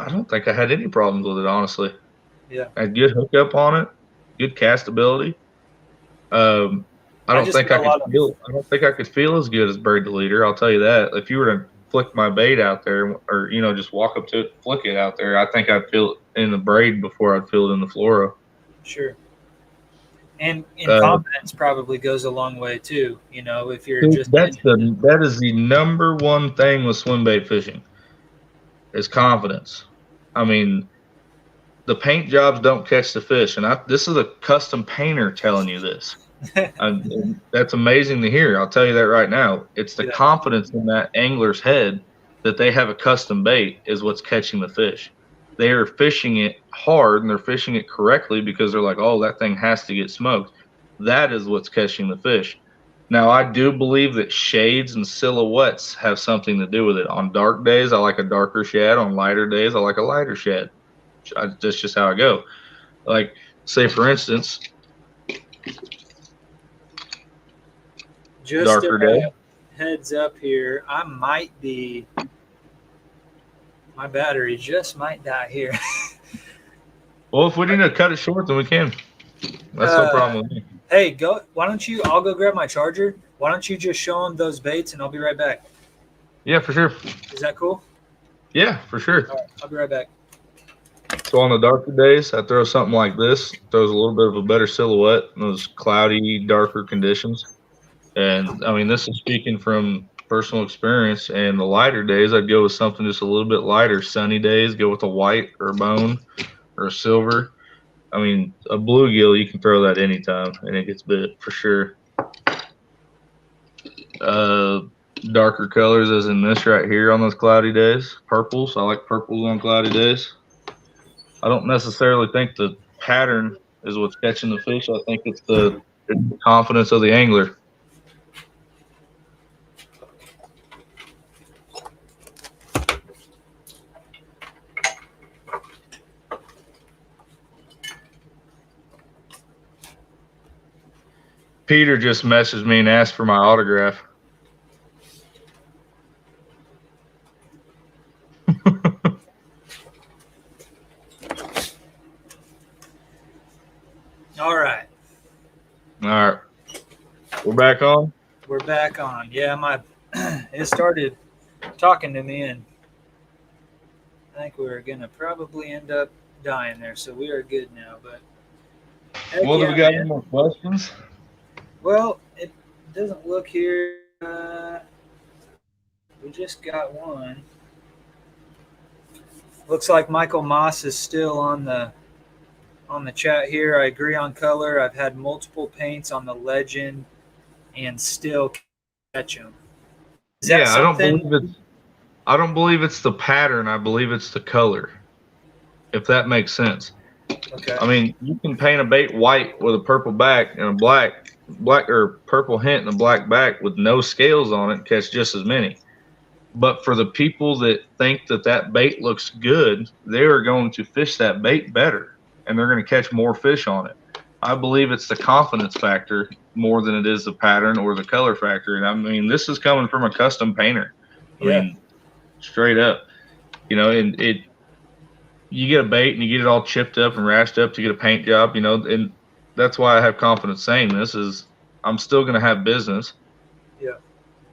don't think I had any problems with it, honestly. Yeah. I had good hookup on it, good cast ability. I don't think I could feel as good as Bird the Leader. I'll tell you that. If you were to flick my bait out there, or just walk up to it, flick it out there, I think I'd feel it in the braid before I'd feel it in the fluoro. Sure. And Uh, confidence probably goes a long way too. You know, if you're just that is the number one thing with swim bait fishing is confidence. I mean, the paint jobs don't catch the fish, and this is a custom painter telling you this. And that's amazing to hear. I'll tell you that right now. It's the yeah, confidence in that angler's head that they have a custom bait is what's catching the fish. They are fishing it hard and they're fishing it correctly because they're like, oh, that thing has to get smoked. That is what's catching the fish. Now, I do believe that shades and silhouettes have something to do with it. On dark days, I like a darker shad. On lighter days, I like a lighter shad. That's just how I go. Like, say, for instance, just darker day. heads up here, my battery just might die here. Well, if we need to cut it short, then we can. That's no problem with me. Hey, I'll go grab my charger. Why don't you just show them those baits and I'll be right back. Yeah, for sure. Is that cool? Yeah, for sure. All right, I'll be right back. So on the darker days, I throw something like this. Throws a little bit of a better silhouette in those cloudy, darker conditions. And, I mean, this is speaking from personal experience. And the lighter days, I'd go with something just a little bit lighter. Sunny days, go with a white or a bone or a silver. I mean, a bluegill, you can throw that anytime, and it gets bit for sure. Darker colors, as in this right here on those cloudy days. Purples, I like purples on cloudy days. I don't necessarily think the pattern is what's catching the fish. I think it's the confidence of the angler. Peter just messaged me and asked for my autograph. All right. All right. We're back on? We're back on. Yeah, it started talking to me, and I think we're going to probably end up dying there, so we are good now. But Well, do we got any more questions? Well, it doesn't look here. We just got one. Looks like Michael Moss is still on the chat here. I agree on color. I've had multiple paints on the Legend and still catch them. Yeah, I don't believe it's the pattern. I believe it's the color. If that makes sense. Okay. I mean, you can paint a bait white with a purple back and a black or purple hint and a black back with no scales on it and catch just as many. But for the people that think that bait looks good, they are going to fish that bait better and they're going to catch more fish on it. I believe it's the confidence factor more than it is the pattern or the color factor. And I mean, this is coming from a custom painter. I mean, straight up, and you get a bait and you get it all chipped up and rashed up to get a paint job, and that's why I have confidence saying this is I'm still going to have business. Yeah.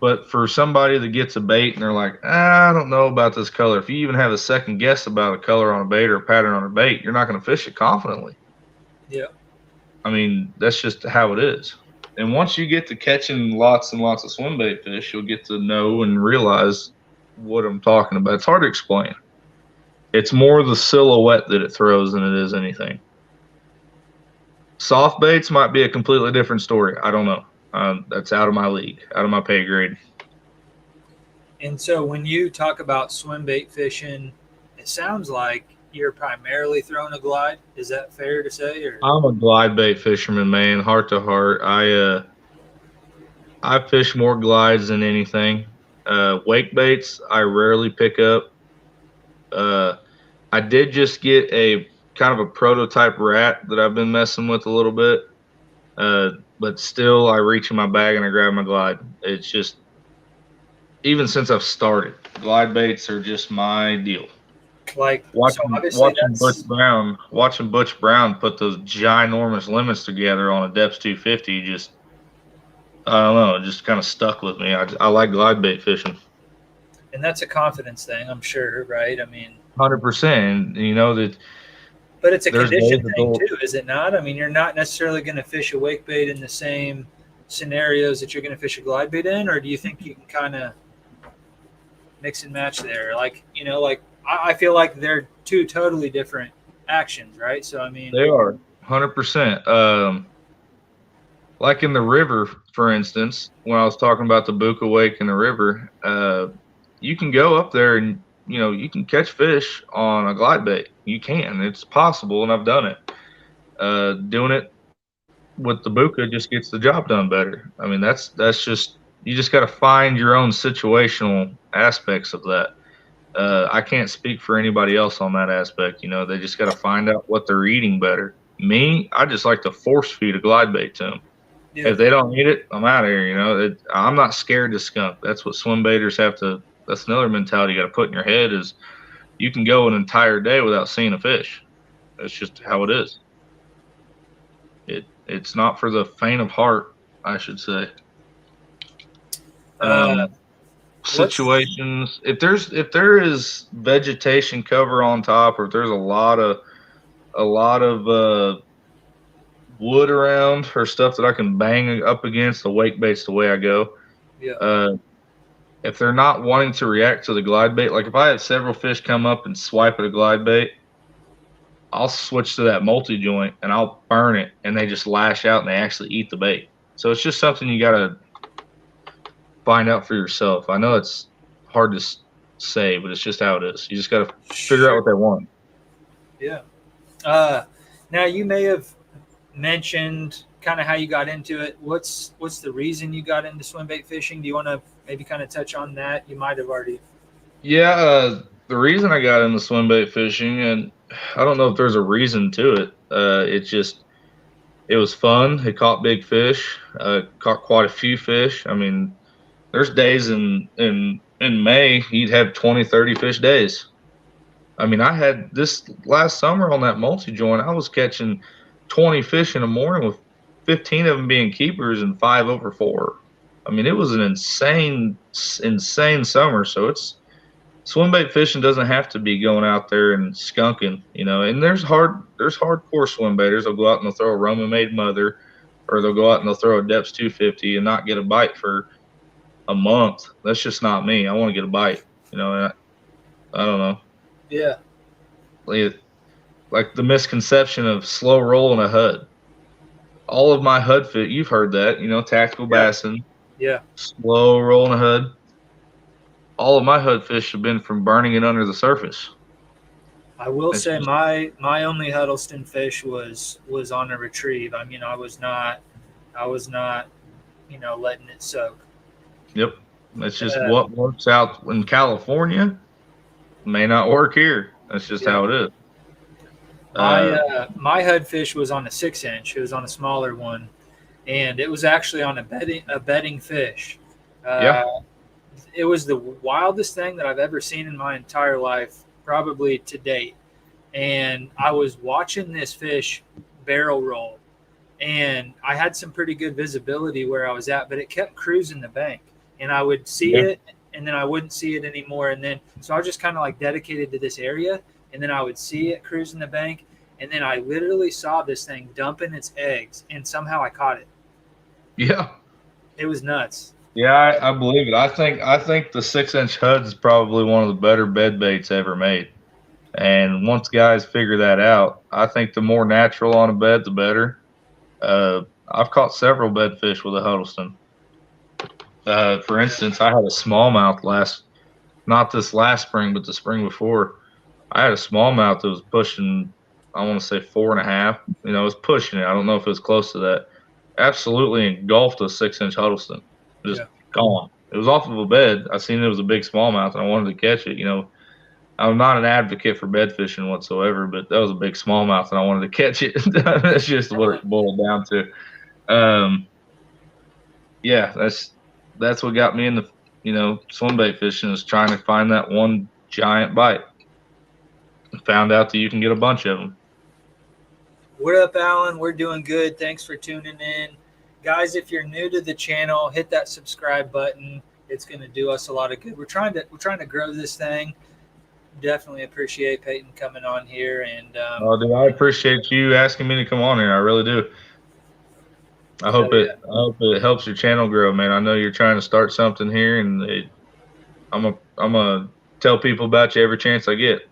But for somebody that gets a bait and they're like, I don't know about this color. If you even have a second guess about a color on a bait or a pattern on a bait, you're not going to fish it confidently. Yeah. I mean, that's just how it is. And once you get to catching lots and lots of swim bait fish, you'll get to know and realize what I'm talking about. It's hard to explain. It's more the silhouette that it throws than it is anything. Soft baits might be a completely different story. I don't know. That's out of my league, out of my pay grade. And so when you talk about swim bait fishing, it sounds like you're primarily throwing a glide. Is that fair to say? Or? I'm a glide bait fisherman, man, heart to heart. I fish more glides than anything. Wake baits, I rarely pick up. I did just get a kind of a prototype rat that I've been messing with a little bit. But still, I reach in my bag and I grab my glide. It's just, even since I've started, glide baits are just my deal. Like watching Butch Brown put those ginormous limits together on a Depths 250, just, I don't know, it just kind of stuck with me. I like glide bait fishing. And that's a confidence thing, I'm sure, right? I mean, 100%. And that But it's a There's condition days that thing they'll, too, is it not? I mean, you're not necessarily going to fish a wake bait in the same scenarios that you're going to fish a glide bait in, or do you think you can kind of mix and match there? Like, like I feel like they're two totally different actions, right? So I mean, they are 100%. Like in the river, for instance, when I was talking about the Buka Wake in the river, you can go up there and you can catch fish on a glide bait. You can. It's possible, and I've done it. Doing it with the Buka just gets the job done better. I mean, that's just you just got to find your own situational aspects of that. I can't speak for anybody else on that aspect. They just got to find out what they're eating better. Me, I just like to force feed a glide bait to them. yeah, If they don't eat it, I'm out of here. I'm not scared to skunk. That's what swim baiters have to. That's another mentality you got to put in your head is you can go an entire day without seeing a fish. That's just how it is. It's not for the faint of heart, I should say. uh, what's Situations. If there is vegetation cover on top, or if there's a lot of wood around or stuff that I can bang up against, the wake bait's the way I go. yeah, If they're not wanting to react to the glide bait, like if I have several fish come up and swipe at a glide bait, I'll switch to that multi joint and I'll burn it, and they just lash out and they actually eat the bait. So it's just something you got to find out for yourself. I know it's hard to say, but it's just how it is. You just got to figure out what they want. yeah. Now you may have mentioned kind of how you got into it. What's the reason you got into swim bait fishing? Do you want to maybe kind of touch on that? You might have already. Yeah, the reason I got into swim bait fishing, and I don't know if there's a reason to it. It was fun. It caught big fish. Caught quite a few fish. I mean, there's days in May you'd have 20, 30 fish days. I mean, I had this last summer on that multi joint. I was catching 20 fish in the morning with 15 of them being keepers and 5 over 4. I mean, it was an insane summer. So swim bait fishing doesn't have to be going out there and skunking, And there's hardcore swim baiters. They'll go out and they'll throw a Roma made mother, or they'll go out and they'll throw a Depths 250 and not get a bite for a month. That's just not me. I want to get a bite, And I don't know. Yeah. Like the misconception of slow rolling a HUD. All of my HUD fit, you've heard that, tactical bassing. Yeah. Slow rolling a HUD. All of my HUD fish have been from burning it under the surface. I will say my only Huddleston fish was on a retrieve. I mean, I was not letting it soak. Yep. That's just what works out in California may not work here. That's just how it is. My HUD fish was on a 6-inch. It was on a smaller one, and it was actually on a bedding fish. It was the wildest thing that I've ever seen in my entire life, probably to date. And I was watching this fish barrel roll, and I had some pretty good visibility where I was at, but it kept cruising the bank, and I would see it, and then I wouldn't see it anymore. And then, so I was just kind of like dedicated to this area, and then I would see it cruising the bank, and then I literally saw this thing dumping its eggs, and somehow I caught it. Yeah. It was nuts. Yeah, I believe it. I think the 6-inch HUD is probably one of the better bed baits ever made. And once guys figure that out, I think the more natural on a bed, the better. I've caught several bed fish with a Huddleston. For instance, I had a smallmouth not this last spring, but the spring before. I had a smallmouth that was pushing, I want to say 4.5. It was pushing it. I don't know if it was close to that. Absolutely engulfed a 6-inch Huddleston. Just gone. It was off of a bed. I seen it was a big smallmouth, and I wanted to catch it. I'm not an advocate for bed fishing whatsoever, but that was a big smallmouth, and I wanted to catch it. That's just what it boiled down to. Yeah, that's what got me into swim bait fishing, is trying to find that one giant bite. Found out that you can get a bunch of them. What up, Alan? We're doing good. Thanks for tuning in. Guys, if you're new to the channel, hit that subscribe button. It's going to do us a lot of good. We're trying to grow this thing. definitely appreciate Peyton coming on here. And Oh, dude, I appreciate you asking me to come on here. I really do. I hell hope yeah. it helps your channel grow, man. I know you're trying to start something here, and I'm a tell people about you every chance I get.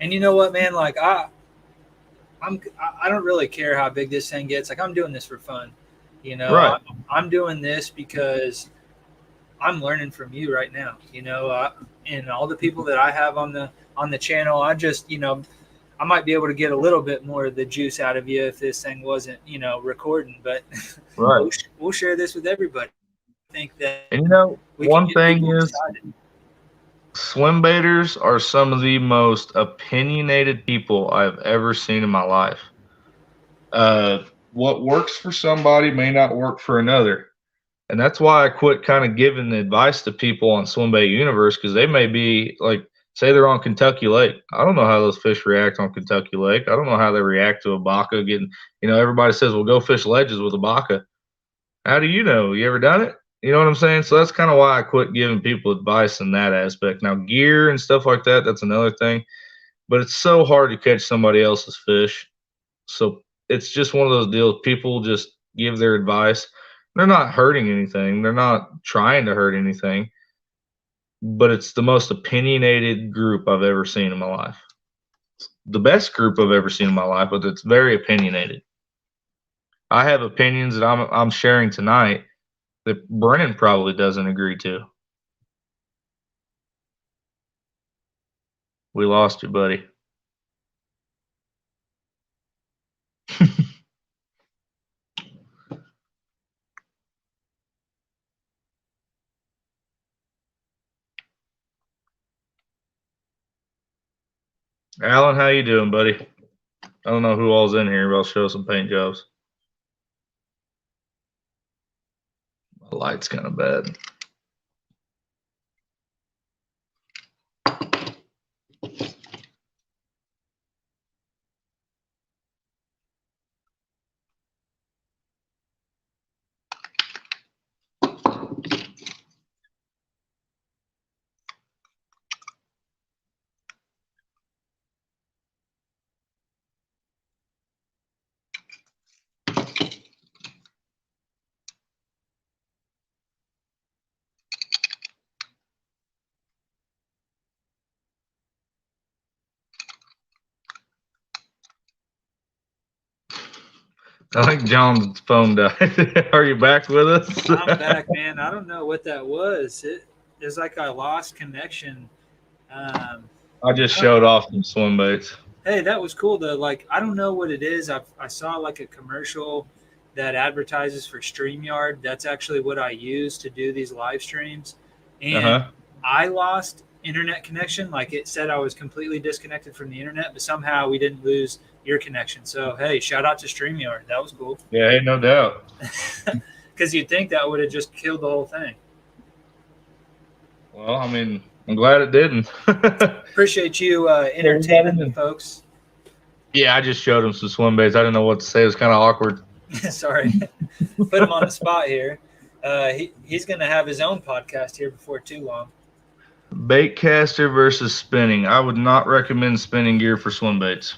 And you know what, man? Like I don't really care how big this thing gets. Like I'm doing this for fun. You know, Right. I'm doing this because I'm learning from you right now. You know, and all the people that I have on the channel, I just I might be able to get a little bit more of the juice out of you if this thing wasn't recording. But Right. we'll share this with everybody. I think that And you know, we can one get thing people is, excited. swim baiters are some of the most opinionated people I've ever seen in my life. What works for somebody may not work for another. And that's why I quit kind of giving advice to people on Swimbait Universe, because they may be like, say they're on Kentucky Lake. I don't know how those fish react on Kentucky Lake. I don't know how they react to a baka getting, everybody says, well, go fish ledges with a baka. How do you know? You ever done it? You know what I'm saying? So that's kind of why I quit giving people advice in that aspect. Now, gear and stuff like that, that's another thing. But it's so hard to catch somebody else's fish. So it's just one of those deals. People just give their advice. They're not hurting anything. They're not trying to hurt anything. But it's the most opinionated group I've ever seen in my life. The best group I've ever seen in my life, but it's very opinionated. I have opinions that I'm sharing tonight that Brennan probably doesn't agree to. We lost you, buddy. Alan, how you doing, buddy? I don't know who all's in here, but I'll show some paint jobs. My light's kind of bad. I think John's phone died. Are you back with us? I'm back, man. I don't know what that was. It's like I lost connection. I just showed off some swim baits. Hey, that was cool though. Like I don't know what it is. I saw like a commercial that advertises for StreamYard. That's actually what I use to do these live streams. And I lost internet connection. Like it said I was completely disconnected from the internet, but somehow we didn't lose your connection. So hey, shout out to StreamYard. That was cool. Yeah, hey, no doubt. Because you'd think that would have just killed the whole thing. Well, I mean, I'm glad it didn't. Appreciate you entertaining the folks. Yeah, I just showed him some swim baits. I didn't know what to say. It was kind of awkward. Sorry. Put him on the spot here. He's going to have his own podcast here before too long. Bait caster versus spinning. I would not recommend spinning gear for swim baits.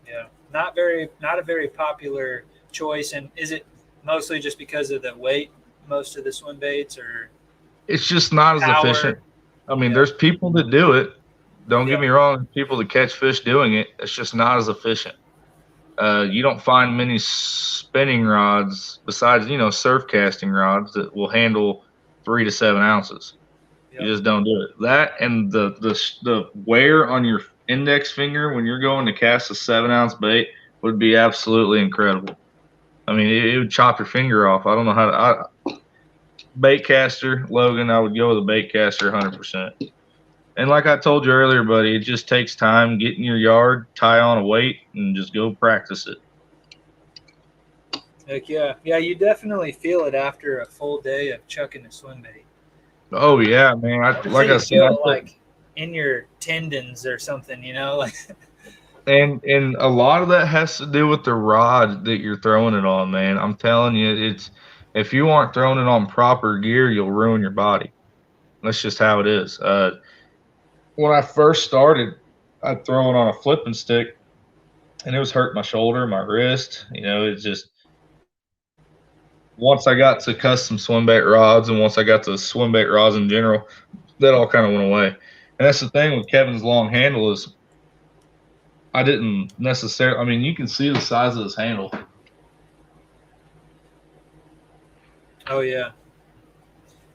Yeah, not a very popular choice. And is it mostly just because of the weight, most of the swim baits, or it's just not as efficient? I mean, there's people that do it. Don't get me wrong. There's people that catch fish doing it. It's just not as efficient. You don't find many spinning rods besides, surf casting rods that will handle 3 to 7 ounces. You just don't do it. That and the wear on your index finger when you're going to cast a 7-ounce bait would be absolutely incredible. I mean, it would chop your finger off. I don't know how to. Bait caster, Logan, I would go with a bait caster 100%. And like I told you earlier, buddy, it just takes time. Get in your yard, tie on a weight, and just go practice it. Heck yeah. Yeah, you definitely feel it after a full day of chucking a swim bait. Oh, yeah, man. Like I said, like in your tendons or something, like. And a lot of that has to do with the rod that you're throwing it on, man. I'm telling you, if you aren't throwing it on proper gear, you'll ruin your body. That's just how it is. when I first started, I'd throw it on a flipping stick, and it was hurting my shoulder, my wrist. It's just once I got to custom swim bait rods, and once I got to swim bait rods in general, that all kind of went away. And that's the thing with Kevin's long handle is I didn't necessarily. I mean, you can see the size of this handle. Oh yeah.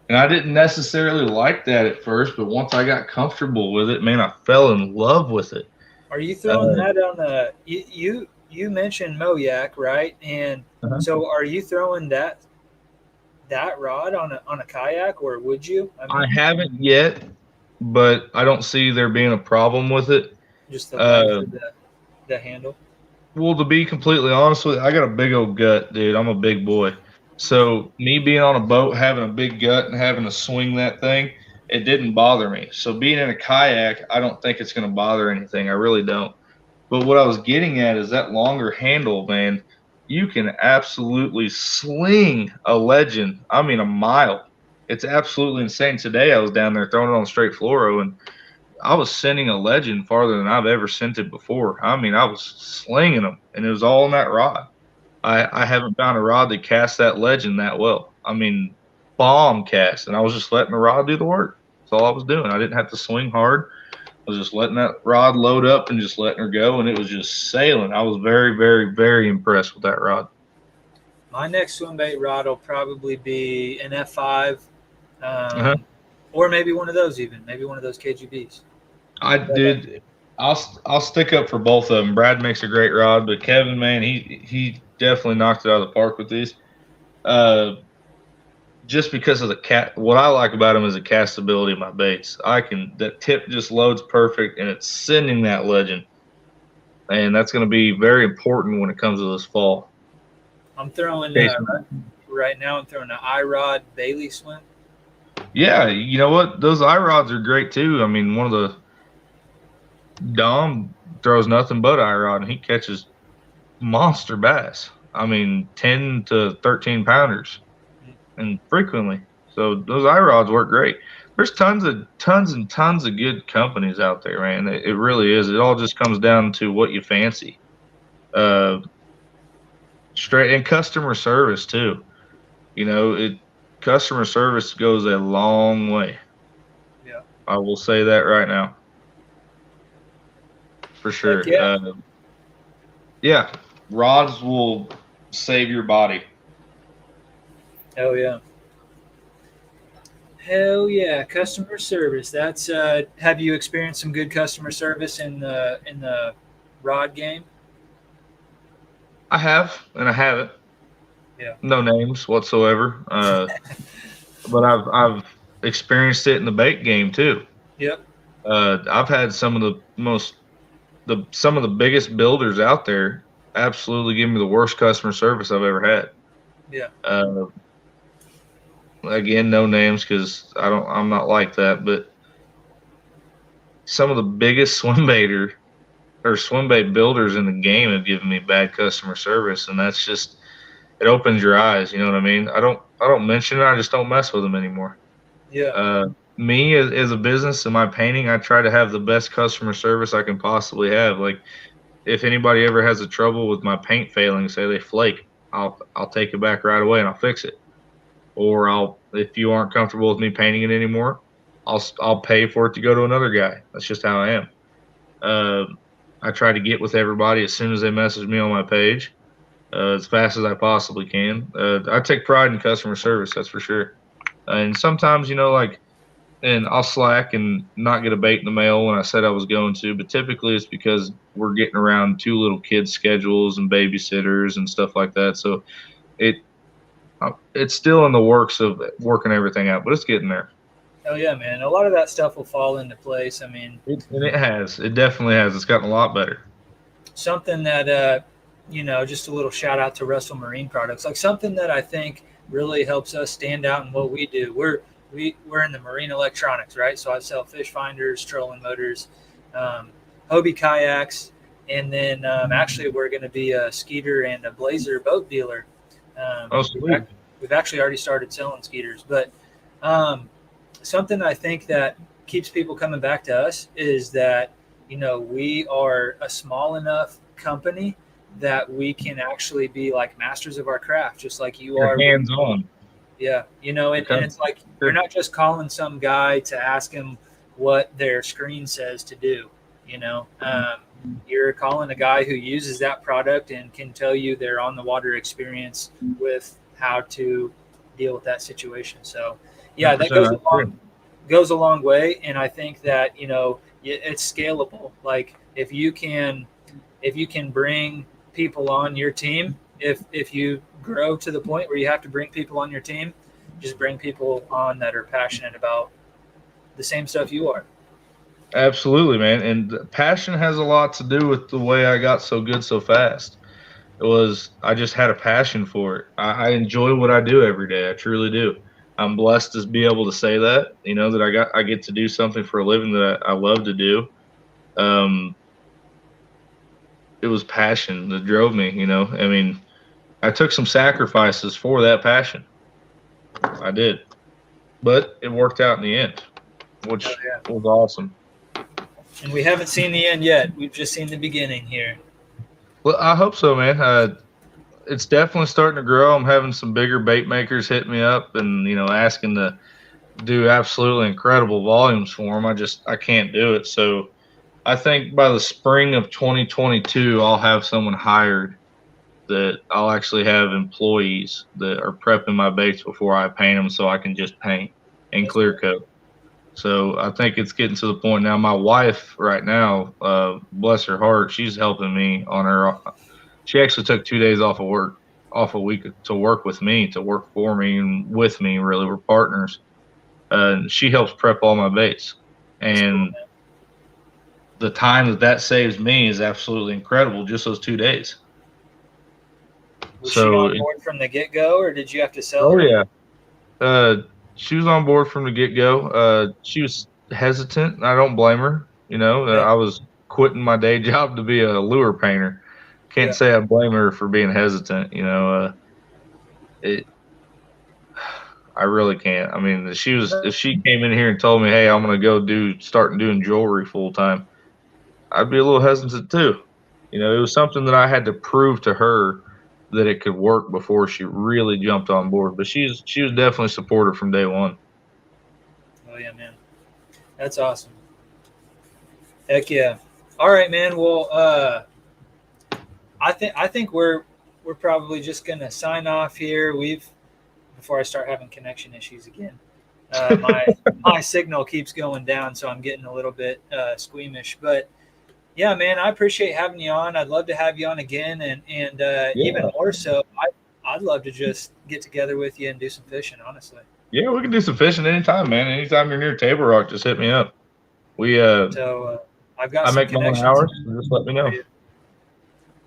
And I didn't necessarily like that at first, but once I got comfortable with it, man, I fell in love with it. Are you throwing that on the you mentioned Moyak, right? And so are you throwing that rod on a kayak, or would you? I haven't yet, but I don't see there being a problem with it. Just the length of the handle. Well, to be completely honest with you, I got a big old gut, dude. I'm a big boy. So me being on a boat, having a big gut and having to swing that thing, it didn't bother me. So being in a kayak, I don't think it's going to bother anything. I really don't. But what I was getting at is that longer handle, man, you can absolutely sling a legend. I mean, a mile. It's absolutely insane. Today I was down there throwing it on straight fluoro, and I was sending a legend farther than I've ever sent it before. I mean, I was slinging them, and it was all on that rod. I haven't found a rod that casts that legend that well. I mean, bomb cast, and I was just letting the rod do the work. That's all I was doing. I didn't have to swing hard. I was just letting that rod load up and just letting her go, and it was just sailing. I was very, very, very impressed with that rod. My next swim bait rod will probably be an F5, or maybe one of those maybe one of those KGBs. I'll stick up for both of them. Brad makes a great rod, but Kevin, man, he definitely knocked it out of the park with these. Just because of what I like about them is the castability of my baits. That tip just loads perfect, and it's sending that legend, and that's going to be very important when it comes to this fall. I'm throwing right now. I'm throwing an iRod Bailey swim. Yeah, you know what? Those iRods are great too. I mean, one of the Dom throws nothing but iRod, and he catches monster bass. I mean, 10 to 13 pounders, and frequently. So those iRods work great. There's tons and tons of good companies out there, man. It really is. It all just comes down to what you fancy. Straight and customer service too. Customer service goes a long way. Yeah, I will say that right now. For sure. Yeah. Rods will save your body. Hell yeah. Hell yeah. Customer service. That's have you experienced some good customer service in the rod game? I have, and I haven't. Yeah. No names whatsoever. But I've experienced it in the bait game too. Yep. I've had some of the biggest builders out there absolutely give me the worst customer service I've ever had. Yeah. Again, no names because I'm not like that, but some of the biggest swim bait builders in the game have given me bad customer service, and that's just, it opens your eyes. You know what I mean? I don't mention it. I just don't mess with them anymore. Yeah. Me as a business in my painting, I try to have the best customer service I can possibly have. Like, if anybody ever has a trouble with my paint failing, say they flake, I'll take it back right away and I'll fix it. Or if you aren't comfortable with me painting it anymore, I'll pay for it to go to another guy. That's just how I am. I try to get with everybody as soon as they message me on my page, as fast as I possibly can. I take pride in customer service, that's for sure. And sometimes, and I'll slack and not get a bait in the mail when I said I was going to, but typically it's because we're getting around two little kids' schedules and babysitters and stuff like that. So it's still in the works of working everything out, but it's getting there. Oh yeah, man. A lot of that stuff will fall into place. I mean, it has. It definitely has. It's gotten a lot better. Something that, just a little shout out to Russell Marine Products, like something that I think really helps us stand out in what we do. We're in the marine electronics, right? So I sell fish finders, trolling motors, Hobie kayaks, and then actually we're going to be a Skeeter and a Blazer boat dealer. Sweet. We've actually already started selling Skeeters, but something I think that keeps people coming back to us is that, we are a small enough company that we can actually be like masters of our craft, just like you You're are. hands on. Yeah. And it's like, you're not just calling some guy to ask him what their screen says to do, you're calling a guy who uses that product and can tell you their on the water experience with how to deal with that situation. So yeah, that goes a long way. And I think that, it's scalable. Like if you can bring people on your team, if you grow to the point where you have to bring people on your team, just bring people on that are passionate about the same stuff you are. Absolutely, man. And passion has a lot to do with the way I got so good so fast. I just had a passion for it. I enjoy what I do every day. I truly do. I'm blessed to be able to say that, that I get to do something for a living that I love to do. It was passion that drove me, I mean, I took some sacrifices for that passion. I did, but it worked out in the end, which was awesome. And we haven't seen the end yet. We've just seen the beginning here. Well, I hope so, man. It's definitely starting to grow. I'm having some bigger bait makers hit me up and, asking to do absolutely incredible volumes for them. I can't do it. So I think by the spring of 2022, I'll have someone hired that I'll actually have employees that are prepping my baits before I paint them so I can just paint and clear coat. So I think it's getting to the point now. My wife right now, bless her heart, she's helping me on her. She actually took 2 days off a week to work with me, to work for me and with me. Really, we're partners. She helps prep all my baits, and the time that saves me is absolutely incredible. Just those 2 days. Was she on board from the get-go, or did you have to sell her? Oh yeah, she was on board from the get-go. She was hesitant. I don't blame her. I was quitting my day job to be a lure painter. Can't say I blame her for being hesitant. I really can't. I mean, if she came in here and told me, "Hey, I'm going to go start doing jewelry full time," I'd be a little hesitant too. It was something that I had to prove to her that it could work before she really jumped on board. But she was definitely supportive from day one. Oh yeah, man, that's awesome. Heck yeah! All right, man. Well, I think we're probably just gonna sign off here. Before I start having connection issues again. My signal keeps going down, so I'm getting a little bit squeamish. But yeah, man, I appreciate having you on. I'd love to have you on again, and even more so, I'd love to just get together with you and do some fishing. Honestly. Yeah, we can do some fishing anytime, man. Anytime you're near Table Rock, just hit me up. I've got. I make my own hours, so just let me know.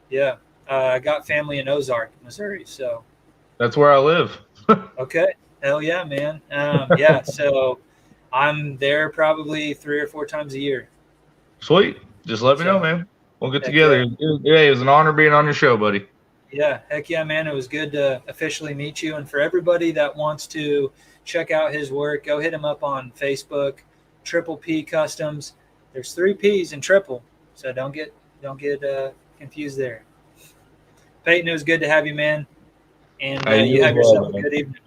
Yeah, I got family in Ozark, Missouri, so. That's where I live. Okay. Hell yeah, man. Yeah, so I'm there probably 3 or 4 times a year. Sweet. Just let me know, man. We'll get together. Yeah, it was an honor being on your show, buddy. Yeah, heck yeah, man. It was good to officially meet you. And for everybody that wants to check out his work, go hit him up on Facebook, Triple P Customs. There's 3 P's in Triple, so don't get confused there. Peyton, it was good to have you, man. And you have yourself a good evening.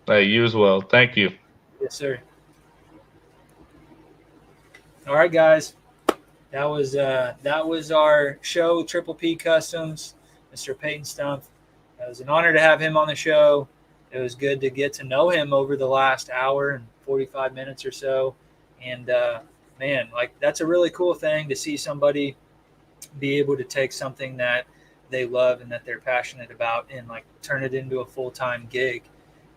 Hey, you as well. Thank you. Yes, sir. All right, guys. That was our show, Triple P Customs, Mr. Peyton Stumpf. It was an honor to have him on the show. It was good to get to know him over the last hour and 45 minutes or so. And man, like that's a really cool thing to see somebody be able to take something that they love and that they're passionate about and like turn it into a full-time gig,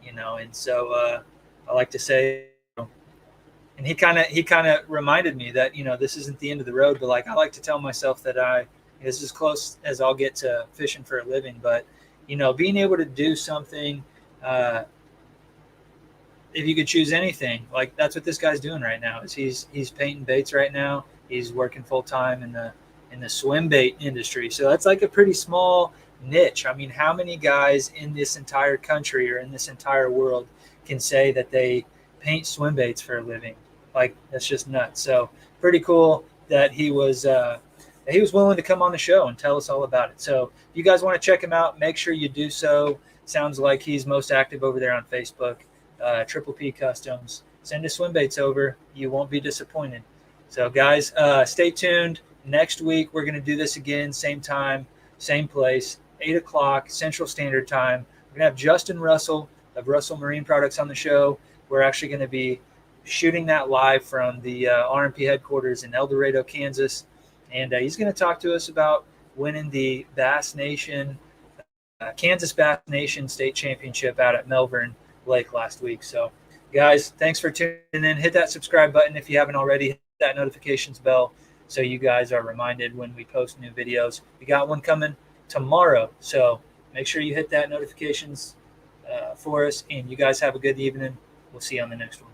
And so I like to say, and he kind of reminded me that, this isn't the end of the road, but like, I like to tell myself that this is as close as I'll get to fishing for a living, but being able to do something, if you could choose anything, like that's what this guy's doing right now is he's painting baits right now. He's working full-time in the swim bait industry. So that's like a pretty small niche. I mean, how many guys in this entire country or in this entire world can say that they paint swim baits for a living? Like, that's just nuts. So pretty cool that he was willing to come on the show and tell us all about it. So if you guys want to check him out, make sure you do so. Sounds like he's most active over there on Facebook. Triple P Customs. Send his swim baits over. You won't be disappointed. So guys, stay tuned. Next week we're going to do this again, same time, same place, 8 o'clock Central Standard Time. We're going to have Justin Russell of Russell Marine Products on the show. We're actually going to be shooting that live from the RMP headquarters in El Dorado, Kansas. And he's going to talk to us about winning the Bass Nation, Kansas Bass Nation State Championship out at Melbourne Lake last week. So, guys, thanks for tuning in. Hit that subscribe button if you haven't already. Hit that notifications bell so you guys are reminded when we post new videos. We got one coming tomorrow, so make sure you hit that notifications for us. And you guys have a good evening. We'll see you on the next one.